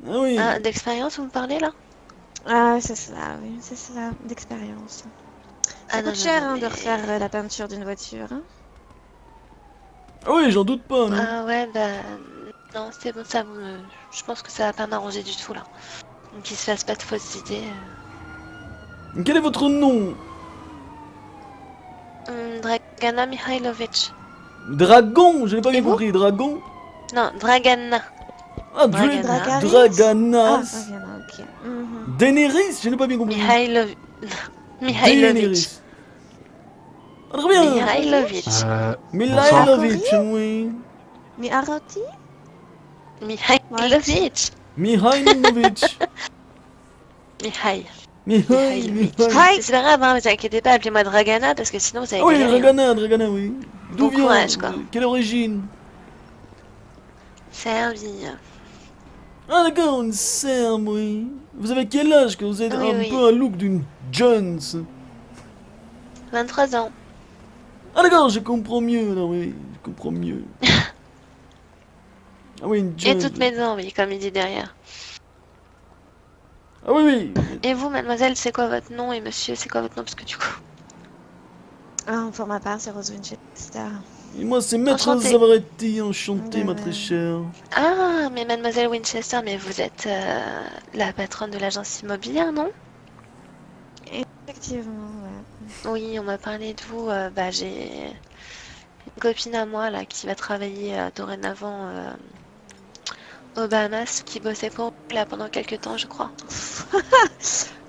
Ah oui. Ah, d'expérience, vous me parlez là? Ah, c'est cela, oui, c'est cela, d'expérience. Ça Ah non, coûte non, cher non, hein, de mais- refaire la peinture d'une voiture. Hein. Ah oui, j'en doute pas, non? Ah ouais, bah... Non, c'est bon, ça me... Je pense que ça va pas m'arranger du tout là. Donc qu'il se fasse pas de fausses idées. Quel est votre nom? Dragana Mihailovic. Dragon, je n'ai pas Et bien vous compris, Dragon? Non, Dragana. Ah, Dragana. Ah, Draganas. ok, ok. Mhm. Daenerys, je n'ai pas bien compris. Mihailovic. Daenerys. Ah, très bien. Mihailovic. Milailovic, oui. Mais Arati Mihailovic. Mihailovic. Mihai. Mihai. C'est pas grave, hein, vous inquiétez pas, appelez-moi Dragana parce que sinon vous allez Ah oui, galérer. Dragana, oui. D'où Bon vient? courage, quoi. Quelle origine? Serbie. Ah d'accord, une Serbe, oui. Vous avez quel âge que vous êtes Oui, un oui. peu un look d'une Jones? 23 ans. Ah d'accord, je comprends mieux, là, oui. Je comprends mieux. Ah oui, une Et Jones. toutes mes dents, oui, comme il dit derrière. Ah oui, oui. Et vous, mademoiselle, c'est quoi votre nom? Et monsieur, c'est quoi votre nom? Parce que du coup... Ah, pour ma part, c'est Rose Winchester. Et moi, c'est Maître Enchanté. Zavaretti, enchanté, Ouais, ma ouais. très chère. Ah, mais mademoiselle Winchester, mais vous êtes la patronne de l'agence immobilière, non? Effectivement, ouais. Oui, on m'a parlé de vous. Bah, j'ai une copine à moi là qui va travailler dorénavant aux Bahamas, qui bossait pour vous, là pendant quelques temps, je crois.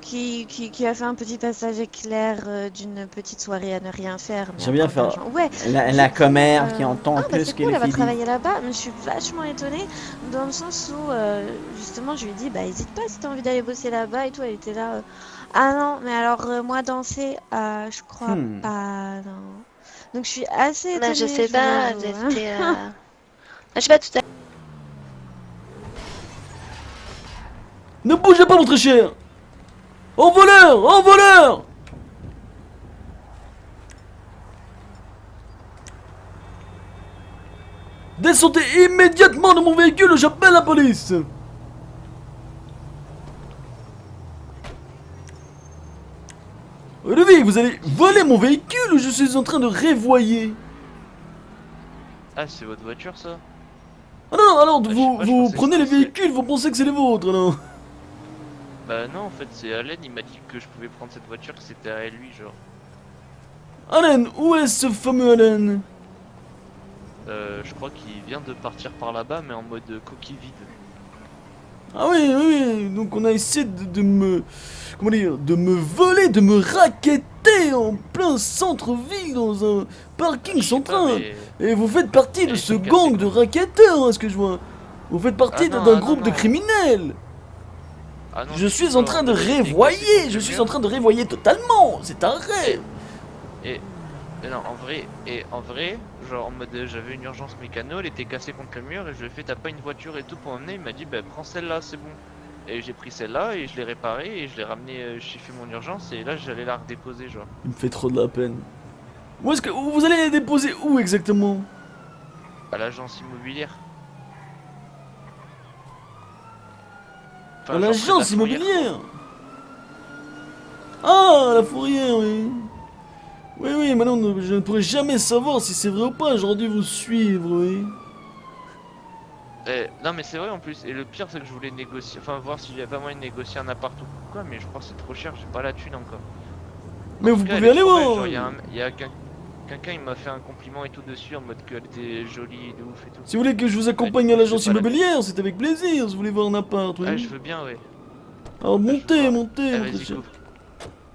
Qui a fait un petit passage éclair d'une petite soirée à ne rien faire. Mais J'aime bien encore faire d'argent. Ouais, la commère qui euh, entend ah, bah, plus c'est que cool, les elle va filles. travailler là-bas, mais je suis vachement étonnée dans le sens où justement je lui ai dit bah hésite pas si t'as envie d'aller bosser là-bas et tout, elle était là ah non mais alors moi danser je crois pas non. Donc je suis assez étonnée. Bah, je sais vous pas, avoue, hein. c'était. Je sais pas tout à Ne bougez pas, mon très cher! En voleur! En voleur! Descendez immédiatement de mon véhicule, j'appelle la police! Ludovic, vous allez voler mon véhicule ou je suis en train de révoyer? Ah, c'est votre voiture ça? Ah non, alors je sais vous, pas, je vous pensais que prenez les c'était- véhicules, vous pensez que c'est les vôtres, non? Bah non, en fait, c'est Allen, il m'a dit que je pouvais prendre cette voiture, que c'était à lui, genre. Allen, où est ce fameux Allen? Je crois qu'il vient de partir par là-bas, mais en mode coquille vide. Ah oui, oui, donc on a essayé de me... Comment dire? De me voler, de me racketter en plein centre-ville dans un parking Je sais sans pas, train. mais- Et vous faites partie de Mais ce ils sont gang cassés, de quoi. racketteurs, hein, ce que je vois. Vous faites partie Ah non, d'un ah groupe non, de non. criminels. Ah non, Je du suis tout, en genre, train on de avait été cassé révoyer, contre je le suis mur. en train de révoyer totalement. C'est un rêve. Mais non, en vrai, genre en mode j'avais une urgence mécano, elle était cassée contre le mur et je lui ai fait t'as pas une voiture et tout pour emmener, il m'a dit bah prends celle-là, c'est bon. Et j'ai pris celle-là et je l'ai réparée et je l'ai ramenée, j'ai fait mon urgence et là j'allais la redéposer genre. Il me fait trop de la peine. Où est-ce que vous allez les déposer où exactement? À l'agence immobilière. Enfin, À genre près de la l'agence fourrière, immobilière. Ah, la fourrière, oui. Oui, oui, maintenant je ne pourrai jamais savoir si c'est vrai ou pas. J'aurais dû vous suivre, oui. Non mais c'est vrai en plus, et le pire c'est que je voulais négocier, enfin voir si j'avais pas moyen de négocier un appart ou quoi, mais je crois que c'est trop cher, j'ai pas la thune encore. Mais En vous tout cas, pouvez elle est aller trop belle, voir. genre, y a quelqu'un il m'a fait un compliment et tout dessus en mode qu'elle était jolie et de ouf et tout. Si vous voulez que je vous accompagne à Ouais, l'agence c'est pas la- immobilière, c'est avec plaisir. Si vous voulez voir un appart, oui. Ah je veux bien ouais. Alors je veux montez, voir. montez, Eh, montez. vas-y cher. coupe.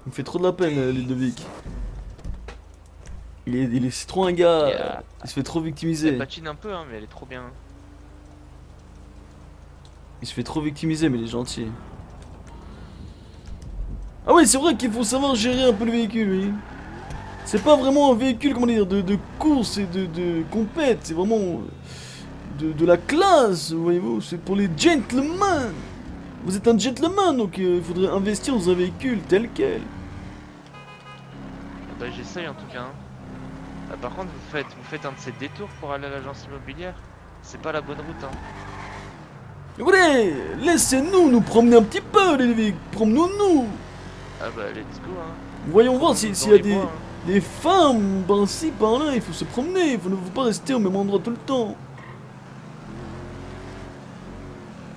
Il me fait trop de la peine, Ludovic. C'est trop un gars. Yeah. Il se fait trop Elle victimiser. patine un peu hein mais elle est trop bien. Il se fait trop victimiser, mais il est gentil. Ah oui, c'est vrai qu'il faut savoir gérer un peu le véhicule, oui. C'est pas vraiment un véhicule, comment dire, de course et de compète. C'est vraiment de la classe, voyez-vous. C'est pour les gentlemen. Vous êtes un gentleman, donc il faudrait investir dans un véhicule tel quel. Bah j'essaye en tout cas. Hein. Ah, par contre vous faites un de ces détours pour aller à l'agence immobilière. C'est pas la bonne route hein. Écoutez, laissez-nous nous promener un petit peu, Ludovic. Promenons-nous. Ah bah let's go hein. Voyons voir s'il Dans y a les bois, hein. des femmes par-ci, par-là. Il faut se promener. Il faut ne faut pas rester au même endroit tout le temps.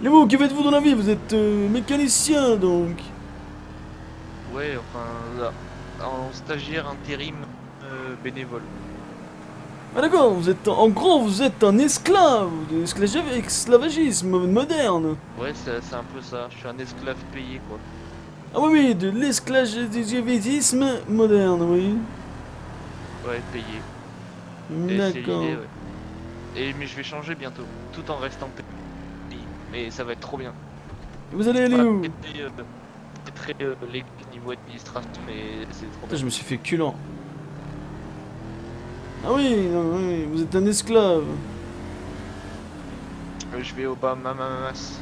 Et vous, que faites-vous dans la vie? Vous êtes mécanicien, donc. Ouais enfin là, en stagiaire intérim bénévole. Ah d'accord, vous êtes en gros, vous êtes un esclave, de esclavagisme moderne. Ouais c'est un peu ça, je suis un esclave payé quoi. Ah oui, oui, de l'esclavagisme moderne, oui. Ouais payé. Et c'est D'accord. l'idée, ouais. Mais je vais changer bientôt, tout en restant payé. Mais ça va être trop bien. Vous allez aller où? C'est très légal niveau administration, mais c'est trop Putain, bien. je me suis fait culant. Ah oui, non, oui, vous êtes un esclave. Je vais au Bahamas.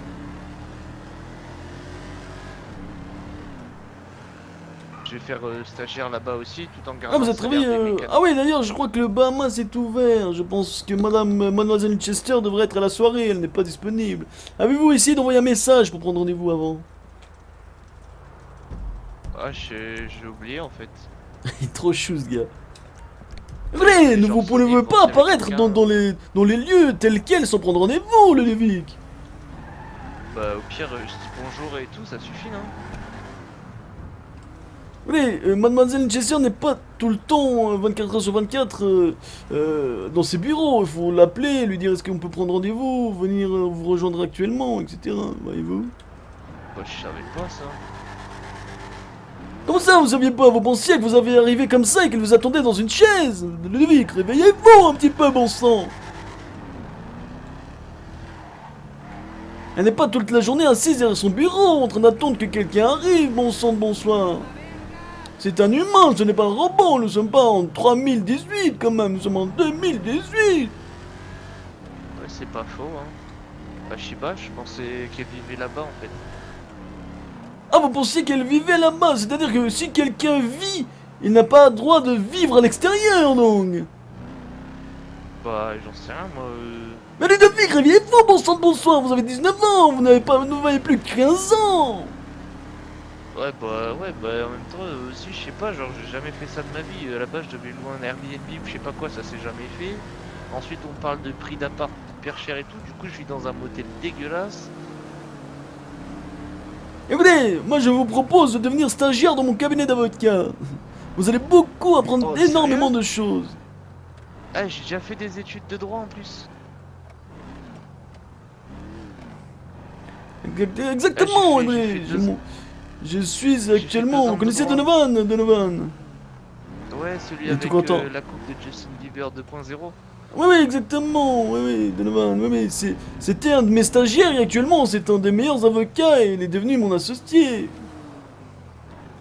Je vais faire stagiaire là-bas aussi, tout en gardant Ah, vous un êtes travaillé. salaire des mécanos. Ah oui, d'ailleurs, je crois que le Bahamas est ouvert. Je pense que Mademoiselle Chester devrait être à la soirée. Elle n'est pas disponible. Avez-vous essayé d'envoyer un message pour prendre rendez-vous avant? Ah, j'ai oublié en fait. Il est trop chou, ce gars. Vrai, ne Genre, vous pouvez c'est pas avec apparaître quelqu'un. dans les lieux tels quels sans prendre rendez-vous, le Ludovic. Bah, au pire, je dis bonjour et tout, ça suffit, non? Oui, mademoiselle Chester n'est pas tout le temps 24 heures sur 24 dans ses bureaux. Il faut l'appeler, lui dire est-ce qu'on peut prendre rendez-vous, venir vous rejoindre actuellement, etc. Voyez-vous. Bah, je savais pas ça. Comment ça, vous saviez pas? Vous pensiez que vous avez arrivé comme ça et qu'elle vous attendait dans une chaise? Ludovic, réveillez-vous un petit peu, bon sang! Elle n'est pas toute la journée assise derrière son bureau en train d'attendre que quelqu'un arrive, bon sang de bonsoir. C'est un humain, ce n'est pas un robot, nous sommes pas en 3018 quand même, nous sommes en 2018. Ouais, c'est pas faux, hein. Bah, je sais pas, je pensais qu'elle vivait là-bas en fait. Ah, vous pensiez qu'elle vivait là-bas, c'est-à-dire que si quelqu'un vit, il n'a pas le droit de vivre à l'extérieur donc. Bah, j'en sais rien, moi. Mais Ludovic, réveillez-vous, bon sang de bonsoir, vous avez 19 ans, vous n'avez plus que 15 ans. Ouais, bah, en même temps, aussi, je sais pas, genre, j'ai jamais fait ça de ma vie. À la base, je devais louer un Airbnb ou je sais pas quoi, ça s'est jamais fait. Ensuite, on parle de prix d'appart hyper cher et tout, du coup, je vis dans un motel dégueulasse. Écoutez, moi je vous propose de devenir stagiaire dans mon cabinet d'avocat. Vous allez beaucoup apprendre Oh, énormément sérieux de choses. Ah, j'ai déjà fait des études de droit en plus. Exactement, Ah, j'ai Audrey. fait deux ans. Je suis fait actuellement. 2 ans Vous de connaissez droit. Donovan? Ouais, celui Il est tout avec content. la coupe de Justin Bieber 2.0. Oui, exactement. Oui, Donovan. Oui, c'était un de mes stagiaires et actuellement c'est un des meilleurs avocats et il est devenu mon associé.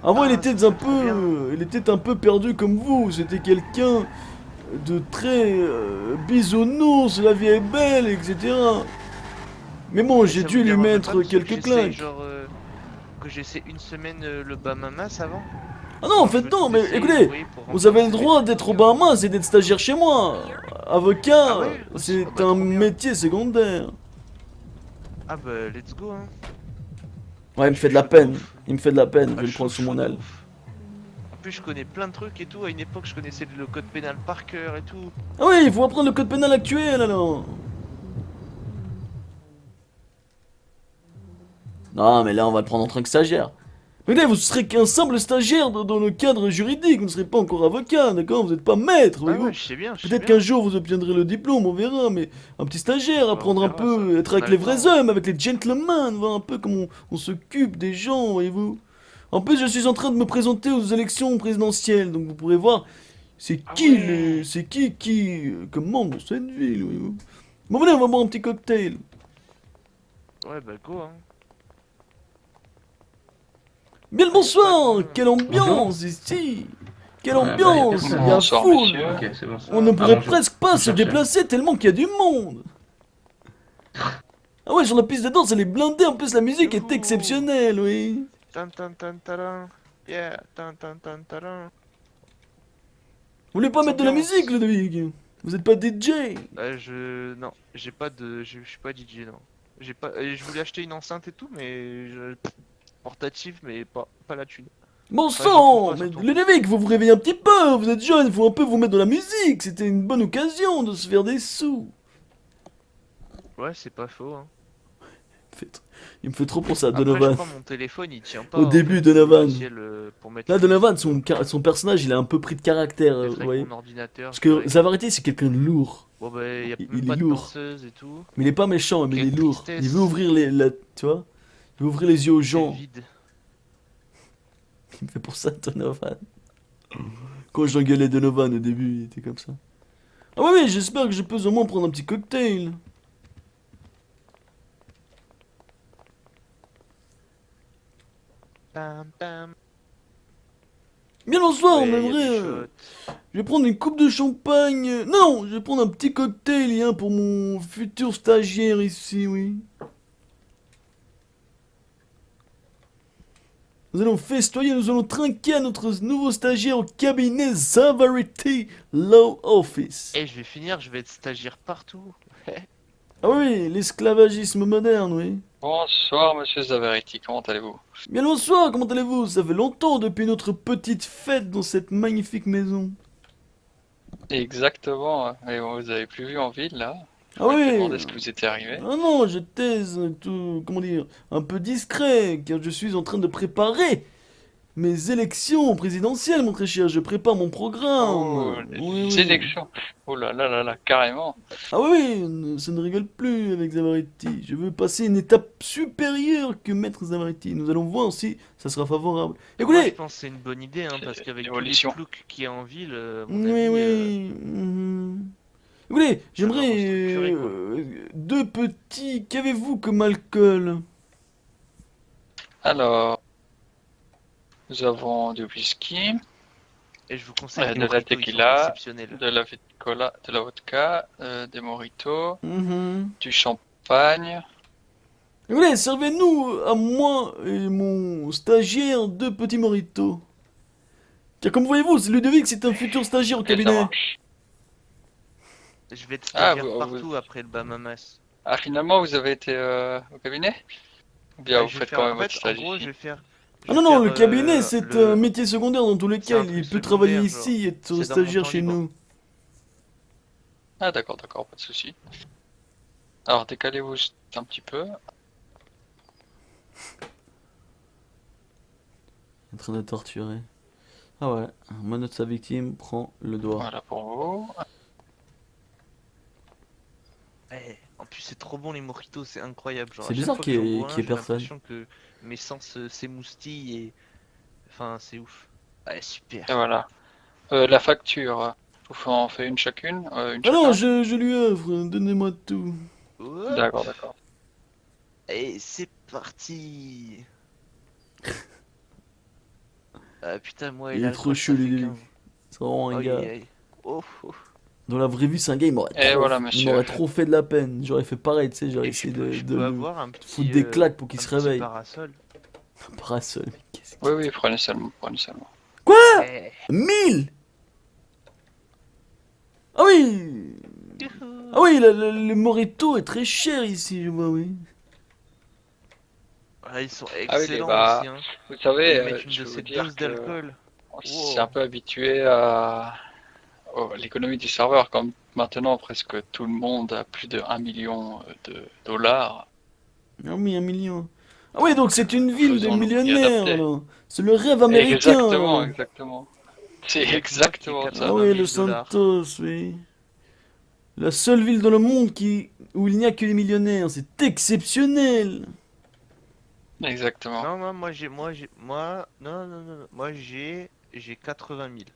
Avant, Ah, il était ça, un c'est trop bien. peu, il était un peu perdu comme vous. C'était quelqu'un de très bisounours, la vie est belle, etc. Mais bon, Mais j'ai ça dû vous lui dérangerait mettre pas, monsieur, quelques que j'essaye, claques. genre, que j'essaie une semaine le Bahamas avant? Ah non, en Genre, fait je non, mais t'essaye, écoutez, oui, pour vous remplir avez le le CV droit de d'être au quelqu'un. Bahamas et d'être stagiaire chez moi. Avocat, Ah ouais, aussi, c'est ah bah, un trop bien. métier secondaire. Ah bah, let's go, hein. Ouais, il me Je fait suis de la chaud de peine. ouf. Il me fait de la peine, je Ah, vais le prendre sous mon de aile. ouf. En plus, je connais plein de trucs et tout. À une époque, je connaissais le code pénal par cœur et tout. Ah oui, il faut apprendre le code pénal actuel alors. Non, mais là on va le prendre en tant que stagiaire. Mais là, vous serez qu'un simple stagiaire dans le cadre juridique, vous ne serez pas encore avocat, d'accord? Vous n'êtes pas maître, Ah voyez-vous. ouais, je sais bien, je sais Peut-être bien. qu'un jour vous obtiendrez le diplôme, on verra, mais un petit stagiaire, Bah, apprendre on un verra peu, ça. être On avec a les le vrais temps, hein. hommes, avec les gentlemen, voir un peu comment on s'occupe des gens, voyez-vous. En plus, je suis en train de me présenter aux élections présidentielles, donc vous pourrez voir c'est Ah qui ouais. c'est qui commande dans cette ville, voyez-vous. Bon, venez, on va boire un petit cocktail. Ouais, bah, go, hein. Bien le Allez, bonsoir, pas de- quelle ambiance ici. Quelle Ouais, bah, ambiance, y a il y a Bonsoir, foule. monsieur. Ok, c'est bon. On ne Ah, pourrait bonjour. presque pas Je se cherchais. déplacer tellement qu'il y a du monde. Ah ouais, sur la piste de danse, elle est blindée. En plus, la musique est Youhou. exceptionnelle, oui. Tan tan tan taran. Yeah, tan tan tan taran. Vous voulez pas mettre de la Ambiance. musique, Ludovic? Vous êtes pas DJ? Non, j'ai pas de. Je suis pas DJ, non. J'ai pas. Je voulais acheter une enceinte et tout, mais. Portative, mais pas la thune. Bon j'y sang, trouve pas, mais surtout. Ludovic, vous vous réveillez un petit peu. Vous êtes jeune, il faut un peu vous mettre de la musique. C'était une bonne occasion de se faire des sous. Ouais, c'est pas faux, hein. Il me fait trop penser à Après, je Donovan. crois mon téléphone il tient pas. Au en début, fait, Donovan. logiciel, pour mettre Là, les Donovan, musiques, son personnage, il a un peu pris de caractère, peut-être vous avec voyez. mon ordinateur. Parce je dirais. que Zavariti, c'est quelqu'un de lourd. Bon, bah, y a il même est pas de lourd. danseuse et tout. Mais il est pas méchant, mais il Quelle est lourd. tristesse. Il veut ouvrir tu vois? Il veut ouvrir les yeux aux Quel gens. vide. Il me fait pour ça, Donovan. Quand j'engueulais Donovan au début, il était comme ça. Ah ouais, oui, j'espère que je peux au moins prendre un petit cocktail. Pam, pam. Bien bonsoir, Ouais, on y a aimerait... des shots. Je vais prendre une coupe de champagne. Non, je vais prendre un petit cocktail hein, pour mon futur stagiaire ici, oui. Nous allons festoyer, nous allons trinquer à notre nouveau stagiaire au cabinet Zavariti Law Office. Eh, je vais finir, je vais être stagiaire partout. Ah oui, l'esclavagisme moderne, oui. Bonsoir, monsieur Zavariti, comment allez-vous? Bien le bonsoir, comment allez-vous? Ça fait longtemps depuis notre petite fête dans cette magnifique maison. Exactement, et vous avez plus vu en ville là? Je Ah me oui. demandais ce que vous étiez arrivé. Ah non, j'étais tout, comment dire, un peu discret, car je suis en train de préparer mes élections présidentielles, mon très cher. Je prépare mon programme. Oh, Oui, les oui. élections. Oh là, carrément. Ah oui, oui, ça ne rigole plus avec Zavariti. Je veux passer une étape supérieure que Maître Zavariti. Nous allons voir si ça sera favorable. Moi, je Écoutez, pense que c'est une bonne idée, hein, parce C'est qu'avec tous les l'évolution. ploucs qu'il y a en ville, à mon oui, avis, oui. Écoutez, ça va j'aimerais restructurer, quoi. deux petits. Qu'avez-vous comme alcool? Alors, nous avons du whisky, Et je vous conseille les de la mojitos, ils sont tequila, exceptionnels. de la vodka, des mojitos, Mhm. du champagne. Écoutez, servez-nous à moi et mon stagiaire deux petits moritos. Car comme voyez-vous, Ludovic c'est un futur stagiaire au Et ça cabinet. marche. Je vais être Ah, stagiaire partout après le Bahamas. Ah, finalement, vous avez été au cabinet? Ou bien vous Je vais faites faire, quand même en votre fait, en stage gros, ici? je vais faire. Ah non, non, le faire, cabinet c'est un métier secondaire dans tous les C'est un cas. Il truc peut travailler secondaire, ici et être c'est dans mon stagiaire temps chez libre. nous. Ah, d'accord, pas de souci. Alors, décalez-vous juste un petit peu. En train de torturer. Ah ouais, manotte sa victime, prend le doigt. Voilà pour vous. En plus, c'est trop bon les mojitos, c'est incroyable. Genre, C'est à chaque bizarre fois que j'en qu'il y ait bois un, j'ai personne. l'impression que mes sens s'émoustillent et. Enfin, c'est ouf. Ouais, super. Et voilà. La facture, vous en fait une chacune, une Ah non, chacun? je lui offre, donnez-moi tout. Hop, D'accord. et c'est parti. Ah putain, moi et Il est trop l'alcool, chaud, ça fait Ludovic. 15. C'est vraiment un Aïe, gars. aïe, aïe. Oh, oh. Dans la vraie vie, c'est un gars, Et voilà, monsieur. il m'aurait trop fait de la peine. J'aurais fait pareil, tu sais, j'aurais Et je essayé peux, de, je de peux le avoir un petit. foutre des claques pour qu'il un se petit réveille. parasol. Un parasol, mais qu'est-ce que... Oui, prenez seulement. Eh. 1000. Ah oui. Ah oui, le Morito est très cher ici, je vois, oui. Ah, ils sont Ah oui, excellents bah, aussi. Hein. Vous Ils savez, mettent une je de vais vous ces dire doses que d'alcool. c'est un peu habitué à l'économie du serveur, comme maintenant presque tout le monde a plus de 1 million de dollars. Ah oui, 1 million. Ah oui, donc c'est une ville de Faisons-nous y millionnaires, adapter. alors. C'est le rêve américain, alors. Exactement. C'est Il y a que moi qui ai exactement ça. 80 Ah oui, 000 Los dollars. Santos, oui. La seule ville dans le monde où il n'y a que les millionnaires. C'est exceptionnel. Exactement. Non, non, moi j'ai 80 000.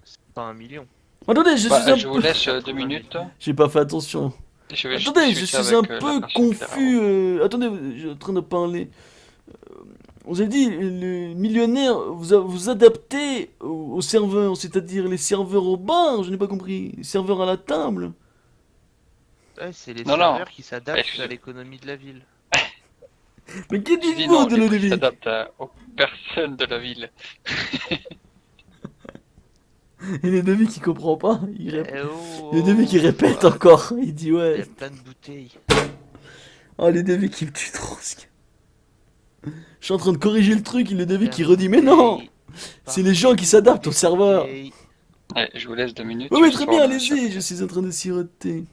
C'est pas 1 million. Attendez, je suis un Je vous peu... laisse 2 80 000. minutes. J'ai pas fait attention. Je vais juste Attendez, je discuter suis un avec, la peu personne qui est confus. Attendez, je suis en train de parler. Vous avez dit, les millionnaires, vous adaptez aux serveurs, c'est-à-dire les serveurs au bar, je n'ai pas compris. Les serveurs à la table. Ouais, c'est les Non, serveurs qui s'adaptent Excusez- à l'économie de la ville. Mais que Je dis dites-vous non, de du coup, il Ludovic? s'adapte aux personnes de la ville. Et Ludovic qui comprend pas, Oh, Ludovic il répète voilà. encore, il dit Il y ouais. a plein de bouteilles. Oh Ludovic il me tue trop ce gars. Je suis en train de corriger le truc, et Ludovic il redit mais non, c'est les gens qui s'adaptent au serveur. Ouais, je vous laisse 2 minutes. Oui, oui, juste très pour bien, le allez-y, chercher. je suis en train de siroter.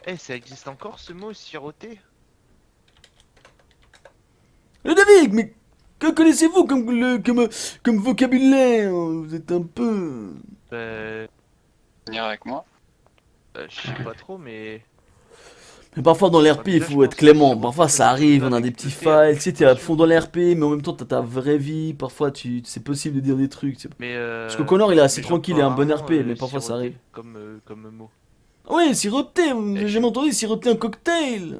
Eh, ça existe encore ce mot, siroter? Ludovic, mais que connaissez-vous comme vocabulaire? Vous êtes un peu... Venir avec moi. Je sais pas trop, mais. Mais parfois dans l'RP il déjà, faut je être pense que clément, siroter, parfois ça ça veut arrive, dire on a avec des le petits T, files, tu sais, t'es à fond dans l'RP, mais en même temps t'as ta vraie vie, parfois c'est possible de dire des trucs. Mais Parce que Connor il est assez mais tranquille et un bon j'entends RP, rarement, mais parfois ça siroter arrive. comme mot. Oui, siroter, vous n'avez jamais entendu siroter un cocktail?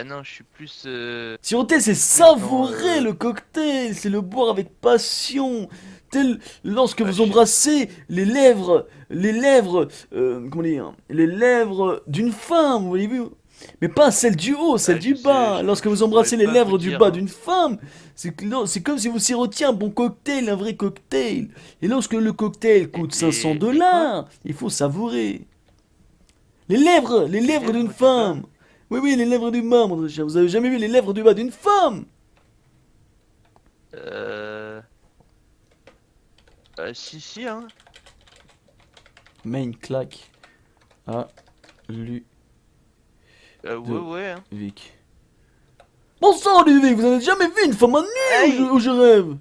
Non, je suis plus. Siroter, c'est plus savourer dans, le cocktail, c'est le boire avec passion. Tel lorsque Ouais, vous je sais. embrassez comment dire, les lèvres d'une femme, vous voyez vu? Mais pas celle du haut, celle du je bas. sais, Lorsque vous je embrassez les pourrais pas lèvres vous du dire, bas hein. d'une femme, c'est comme si vous sirotiez un bon cocktail, un vrai cocktail. Et lorsque le cocktail coûte 500 et quoi? dollars, il faut savourer. Les lèvres lèvres d'une du femme. bas. Oui, oui, les lèvres du bas, mon cher. Vous avez jamais vu les lèvres du bas d'une femme? Si, hein. Main claque à Ludovic. Ouais, hein. Bon sang, Ludovic, vous avez jamais vu une femme à nu Hey où je rêve?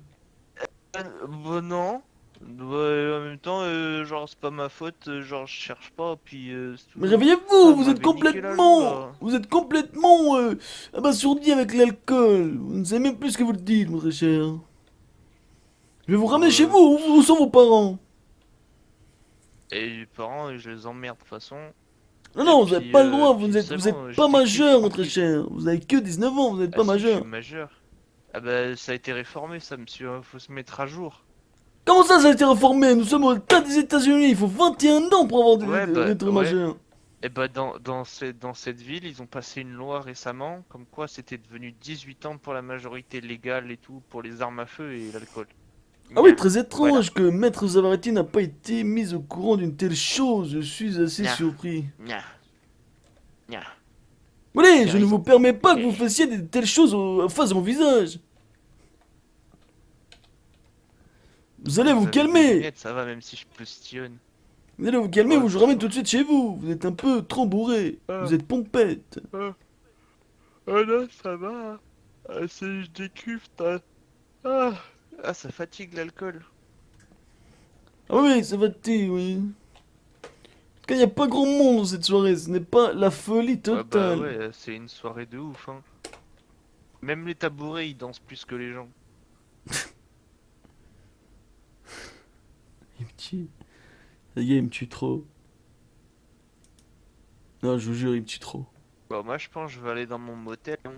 Bah non. En même temps, genre c'est pas ma faute, genre je cherche pas, puis c'est tout. Mais Ah, réveillez-vous, vous êtes m'avez niqué la joue, là. abasourdi avec l'alcool. Vous ne savez même plus ce que vous le dites, mon très cher. Je vais vous ramener chez vous, où sont vos parents? Et les parents, je les emmerde de toute façon. Non, Et non, vous n'avez puis, pas le droit, puis vous c'est êtes bon, je pas t'ai majeur, mon très tranquille. cher. Vous avez que 19 ans, vous n'êtes Ah pas si, je majeur. suis majeur. Ah bah ça a été réformé ça, monsieur, faut se mettre à jour. Comment ça a été réformé? Nous sommes au tas des États-Unis, il faut 21 ans pour avoir Ouais, bah, d'être ouais. majeur. Et bah dans cette ville, ils ont passé une loi récemment, comme quoi c'était devenu 18 ans pour la majorité légale et tout, pour les armes à feu et l'alcool. Ah oui, Nya. très Voilà. étrange que Maître Zavaretti n'a pas été mis au courant d'une telle chose, je suis assez Nya. surpris. Nya. Nya. Allez, J'ai je ne vous raison. permets pas que Et- vous fassiez de telles choses en face de mon visage. Vous allez vous avez des calmer. lunettes, ça va même si je postillonne. Vous allez vous calmer Ouais, ou je vous ramène tout de suite chez vous. Vous êtes un peu trop bourré. Ah. Vous êtes pompette. Oh non, ça va. C'est je décuve, Ah, ça fatigue l'alcool. Ah oui, ça va te oui. En tout cas, il n'y a pas grand monde dans cette soirée. Ce n'est pas la folie Ah bah totale. ouais, c'est une soirée de ouf, hein. Même les tabourets, ils dansent plus que les gens. Il me tue. Ça y est, il me tue trop. Non, je vous jure, il me tue trop. Bah moi je pense que je vais aller dans mon motel, hein.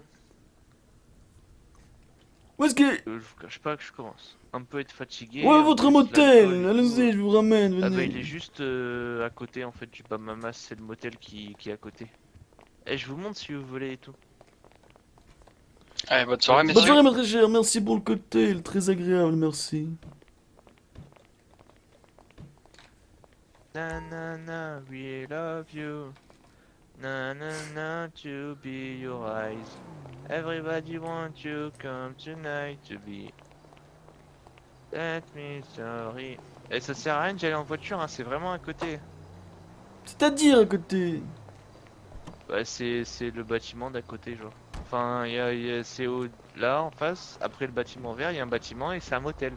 Où est-ce que... Je vous cache pas que je commence un peu à être fatigué. Ouais, en votre plus, motel. l'alcool et Allez-y, tout. je vous ramène. Ah bah Venez. il est juste à côté en fait du Bamamas, c'est le motel qui est à côté. Et je vous montre si vous voulez et tout. Allez, bonne soirée, Bonne messieurs. soirée, ma très chère. Merci pour le cocktail. Très agréable, merci. Na na na, we love you. Na na na, to be your eyes. Everybody want you come tonight to be. Let me sorry. Et ça sert à rien d'y aller en voiture, hein, c'est vraiment à côté. C'est-à-dire à côté. Bah, c'est le bâtiment d'à côté, genre. Enfin, c'est là en face. Après le bâtiment vert, il y a un bâtiment et c'est un motel.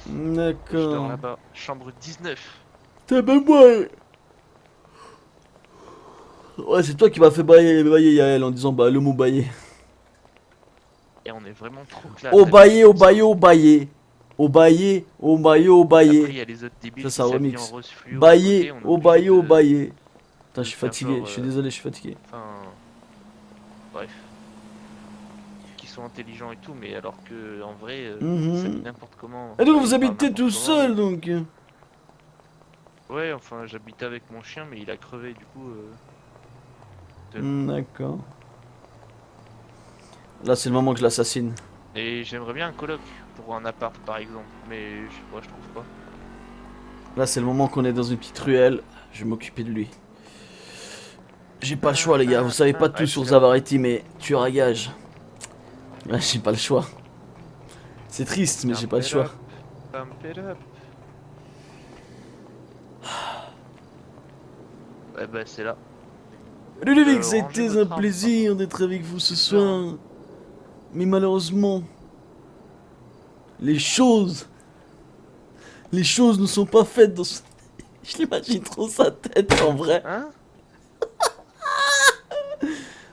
Je dors D'accord. là-bas. Chambre 19. T'as pas moi. Ouais, c'est toi qui m'as fait bailler Yael en disant bah le mot bailler. Et on est vraiment trop classe. Au bailler, au bailler, au bailler. Au bailler, au bailler, au Après, il bailler. y a les autres débiles Ça, qui c'est un s'habillent remix. en rose fluo. à Bailler, côté, on est au obligé bailler, au de- bailler. Putain, je suis faire fatigué, genre, je suis désolé, je suis fatigué. Enfin. Bref. Qui sont intelligents et tout, mais alors que en vrai, Mhm. ils s'habillent n'importe comment. Et donc Enfin, vous ils parlent habitez tout n'importe comment. seul donc. Ouais, enfin, j'habitais avec mon chien, mais il a crevé du coup. D'accord. Là c'est le moment que je l'assassine. Et j'aimerais bien un coloc pour un appart par exemple, mais je sais pas, je trouve pas. Là c'est le moment qu'on est dans une petite ruelle. Je vais m'occuper de lui. J'ai pas le choix les gars, vous savez pas tout Ouais, sur c'est là. Zavaretti mais tueur à gage. Ouais, j'ai pas le choix. C'est triste mais j'ai pas le choix. Pump it up. Ouais bah c'est là. Ludovic, ça a rangez été votre un arme, plaisir d'être avec vous ce soir. Mais malheureusement, les choses ne sont pas faites dans ce... Je l'imagine trop sa tête en vrai. Hein?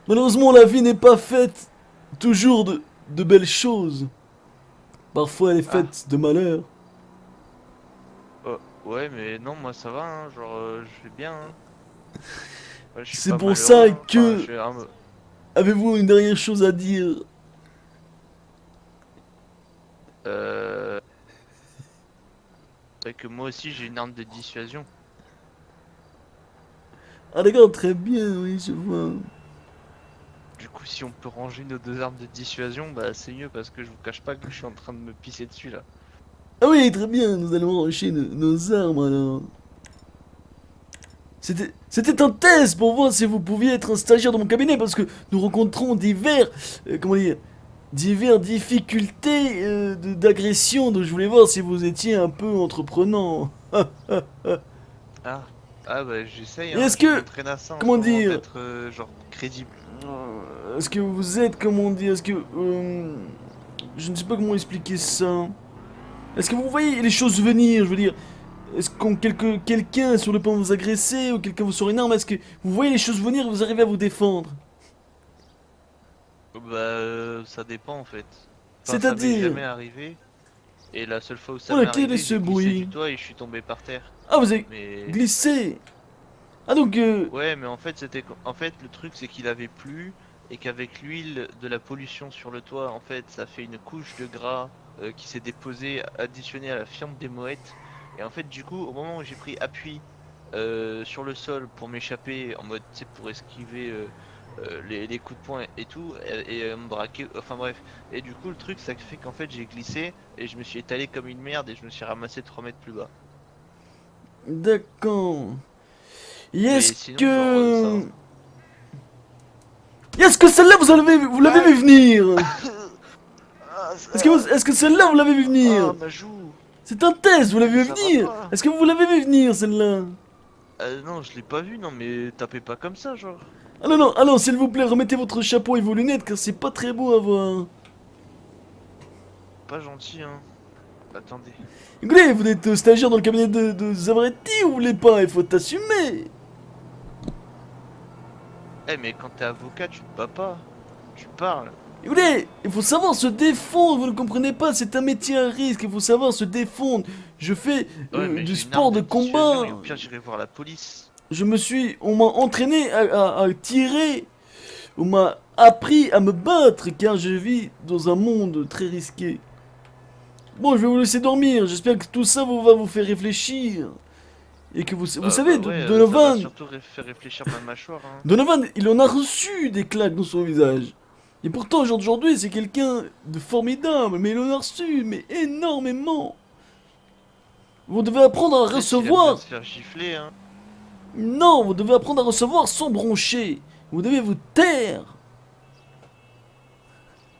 Malheureusement, la vie n'est pas faite toujours de belles choses. Parfois, elle est faite de malheur. Ouais mais non moi ça va hein, genre je vais bien hein. Ouais, je suis C'est pas pour malheureux, ça hein. que- Enfin, je suis Avez-vous une dernière chose à dire? c'est que moi aussi j'ai une arme de dissuasion. Ah d'accord, très bien, oui, je vois. Du coup si on peut ranger nos deux armes de dissuasion bah c'est mieux parce que je vous cache pas que je suis en train de me pisser dessus là. Ah oui, très bien, nous allons ranger nos armes alors. C'était un test pour voir si vous pouviez être un stagiaire dans mon cabinet parce que nous rencontrons divers difficultés d'agression, donc je voulais voir si vous étiez un peu entreprenant. Ah Ah bah j'essaye, Et hein, est-ce je que- m'entraîne à ça en comment ce moment, dire d'être genre crédible. Est-ce que vous êtes, comment dire, est-ce que... je ne sais pas comment expliquer ça. Est-ce que vous voyez les choses venir, je veux dire. Est-ce qu'on quelqu'un est sur le point de vous agresser ou quelqu'un vous sort une arme, est-ce que vous voyez les choses venir et vous arrivez à vous défendre? Bah ça dépend en fait. Enfin, ça m'est C'est-à-dire... jamais arrivé. Et la seule fois où ça Voilà, m'est quel est arrivé, ce j'ai glissé bruit? du toit et je suis tombé par terre. Ah, vous avez Mais glissé. Ah donc... ouais, mais en fait en fait le truc c'est qu'il avait plu et qu'avec l'huile de la pollution sur le toit, en fait, ça fait une couche de gras qui s'est déposée, additionnée à la fiente des moettes. Et en fait, du coup, au moment où j'ai pris appui sur le sol pour m'échapper en mode, tu sais, pour esquiver les coups de poing et tout, et me braquer, enfin bref. Et du coup, le truc, ça fait qu'en fait, j'ai glissé et je me suis étalé comme une merde et je me suis ramassé 3 mètres plus bas. D'accord. Et Mais est-ce sinon, que... genre, ça Et est-ce que celle-là, vous l'avez vu venir? Ah, Est-ce que celle-là, vous l'avez vu venir? ma joue! C'est un test, vous l'avez vu Ça va venir? pas. Est-ce que vous l'avez vu venir, celle-là? Non, je l'ai pas vu, non, mais tapez pas comme ça, genre. Ah non, s'il vous plaît, remettez votre chapeau et vos lunettes, car c'est pas très beau à voir. Pas gentil, hein. Attendez. Écoutez, vous êtes stagiaire dans le cabinet de Zavretti ou vous voulez pas? Il faut t'assumer. Eh, mais quand t'es avocat, tu te bats pas. Tu parles. Écoutez, il faut savoir se défendre, vous ne comprenez pas, c'est un métier à risque, il faut savoir se défendre. Je fais Ouais, mais du j'ai une sport arme de dissuasion combat. Et au pire, j'irai voir la police. On m'a entraîné à tirer, on m'a appris à me battre, car je vis dans un monde très risqué. Bon, je vais vous laisser dormir, j'espère que tout ça va vous faire réfléchir. Et que vous savez, Bah ouais, ça va Donovan, surtout faire réfléchir ma mâchoire, hein. Donovan, il en a reçu des claques dans son visage. Et pourtant, aujourd'hui, c'est quelqu'un de formidable, mais il en a reçu, mais énormément. Vous devez apprendre à Peut-être qu'il aime bien recevoir. se faire gifler, hein. Non, vous devez apprendre à recevoir sans broncher. Vous devez vous taire.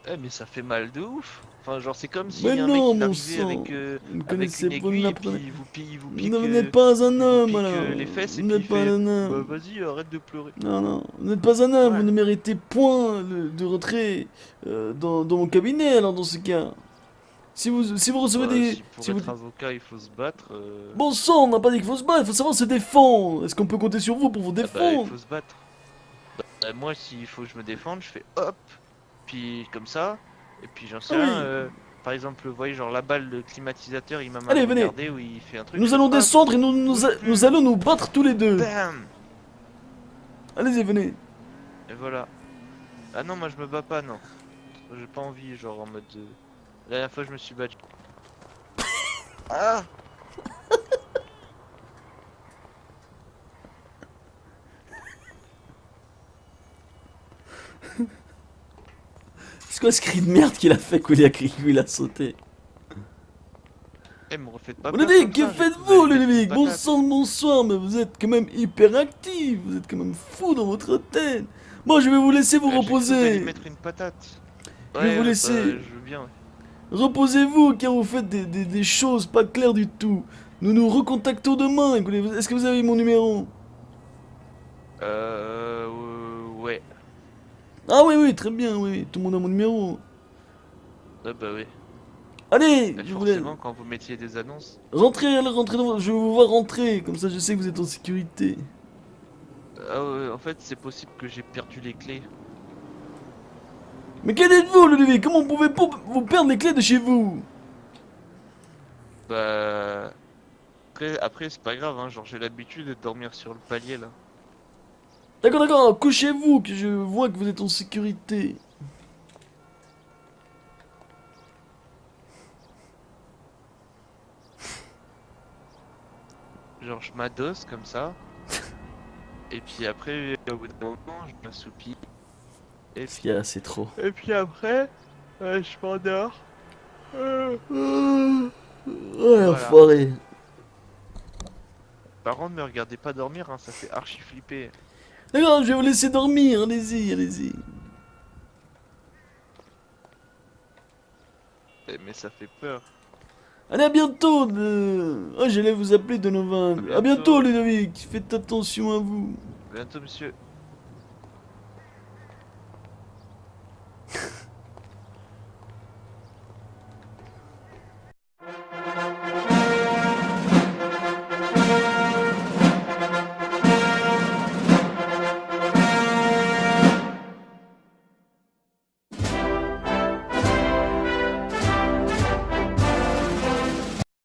Eh, mais ça fait mal de ouf. Enfin, genre, c'est comme si Mais un non, mec mon il arrivait sang. avec, Vous ne avec connaissez une pas, vous aiguille et n'apprenez- puis il vous pique, Vous n'êtes pas un il vous homme, pique, alors. les fesses et Vous puis n'êtes il pas fait, un bah homme. vas-y, arrête de pleurer. Non, non, vous n'êtes pas un homme, Ouais. vous ne méritez point de rentrer dans mon cabinet, alors, dans ce cas. Si vous recevez Bah, des... si pour si vous- être avocat, il faut se battre. Bon sang, on n'a pas dit qu'il faut se battre, il faut savoir se défendre. Est-ce qu'on peut compter sur vous pour vous Ah bah, défendre? il faut se battre. Bah, moi, s'il faut que je me défende, je fais hop, puis comme ça, et puis j'en sais Ah oui. rien. Par exemple, vous voyez, genre la balle, le climatisateur, il m'a mal Allez, venez. regardé où il fait un truc. Nous je allons fais hop, descendre et bouge plus. nous allons nous battre tous les deux. Bam. Allez-y, venez. Et voilà. Ah non, moi je me bats pas, non. J'ai pas envie, genre en mode. La dernière fois, je me suis battu. Ah! C'est quoi ce cri de merde qu'il a fait quand il a sauté? Eh, me refaites pas peur Ludovic, comme que ça, j'ai faites-vous, trouvé avec des Ludovic? petites patates. Bonsoir, mais vous êtes quand même hyper actif. Vous êtes quand même fou dans votre tête. Bon, je vais vous laisser vous J'ai cru que vous alliez reposer. mettre une patate. Je vais vous bah, laisser. je veux bien, ouais. Reposez-vous car vous faites des choses pas claires du tout. Nous nous recontactons demain. Écoutez, est-ce que vous avez mon numéro? Ouais. Ah oui, oui, très bien, oui. Tout le monde a mon numéro. Ah bah oui. Allez, Bah, je vous laisse. forcément, quand vous mettiez des annonces. Rentrez, allez, rentrez je vais vous voir rentrer. Comme ça, je sais que vous êtes en sécurité. Ah ouais, en fait, c'est possible que j'ai perdu les clés. Mais qu'en êtes-vous, Ludovic? Comment vous perdre les clés de chez vous? Bah. Après c'est pas grave, hein. Genre, j'ai l'habitude de dormir sur le palier là. D'accord, d'accord, couchez-vous, que je vois que vous êtes en sécurité. Genre, je m'adosse comme ça. Et puis après, au bout d'un moment, je m'assoupis. Et puis, C'est trop. après, je m'endors. Ouais, enfoiré. Par contre, me regardez pas dormir, hein, ça fait archi flipper. D'accord, je vais vous laisser dormir. Allez-y, allez-y. Mais ça fait peur. Allez, à bientôt. Oh, j'allais vous appeler Donovan. À bientôt, Ludovic. Faites attention à vous. Bientôt, monsieur.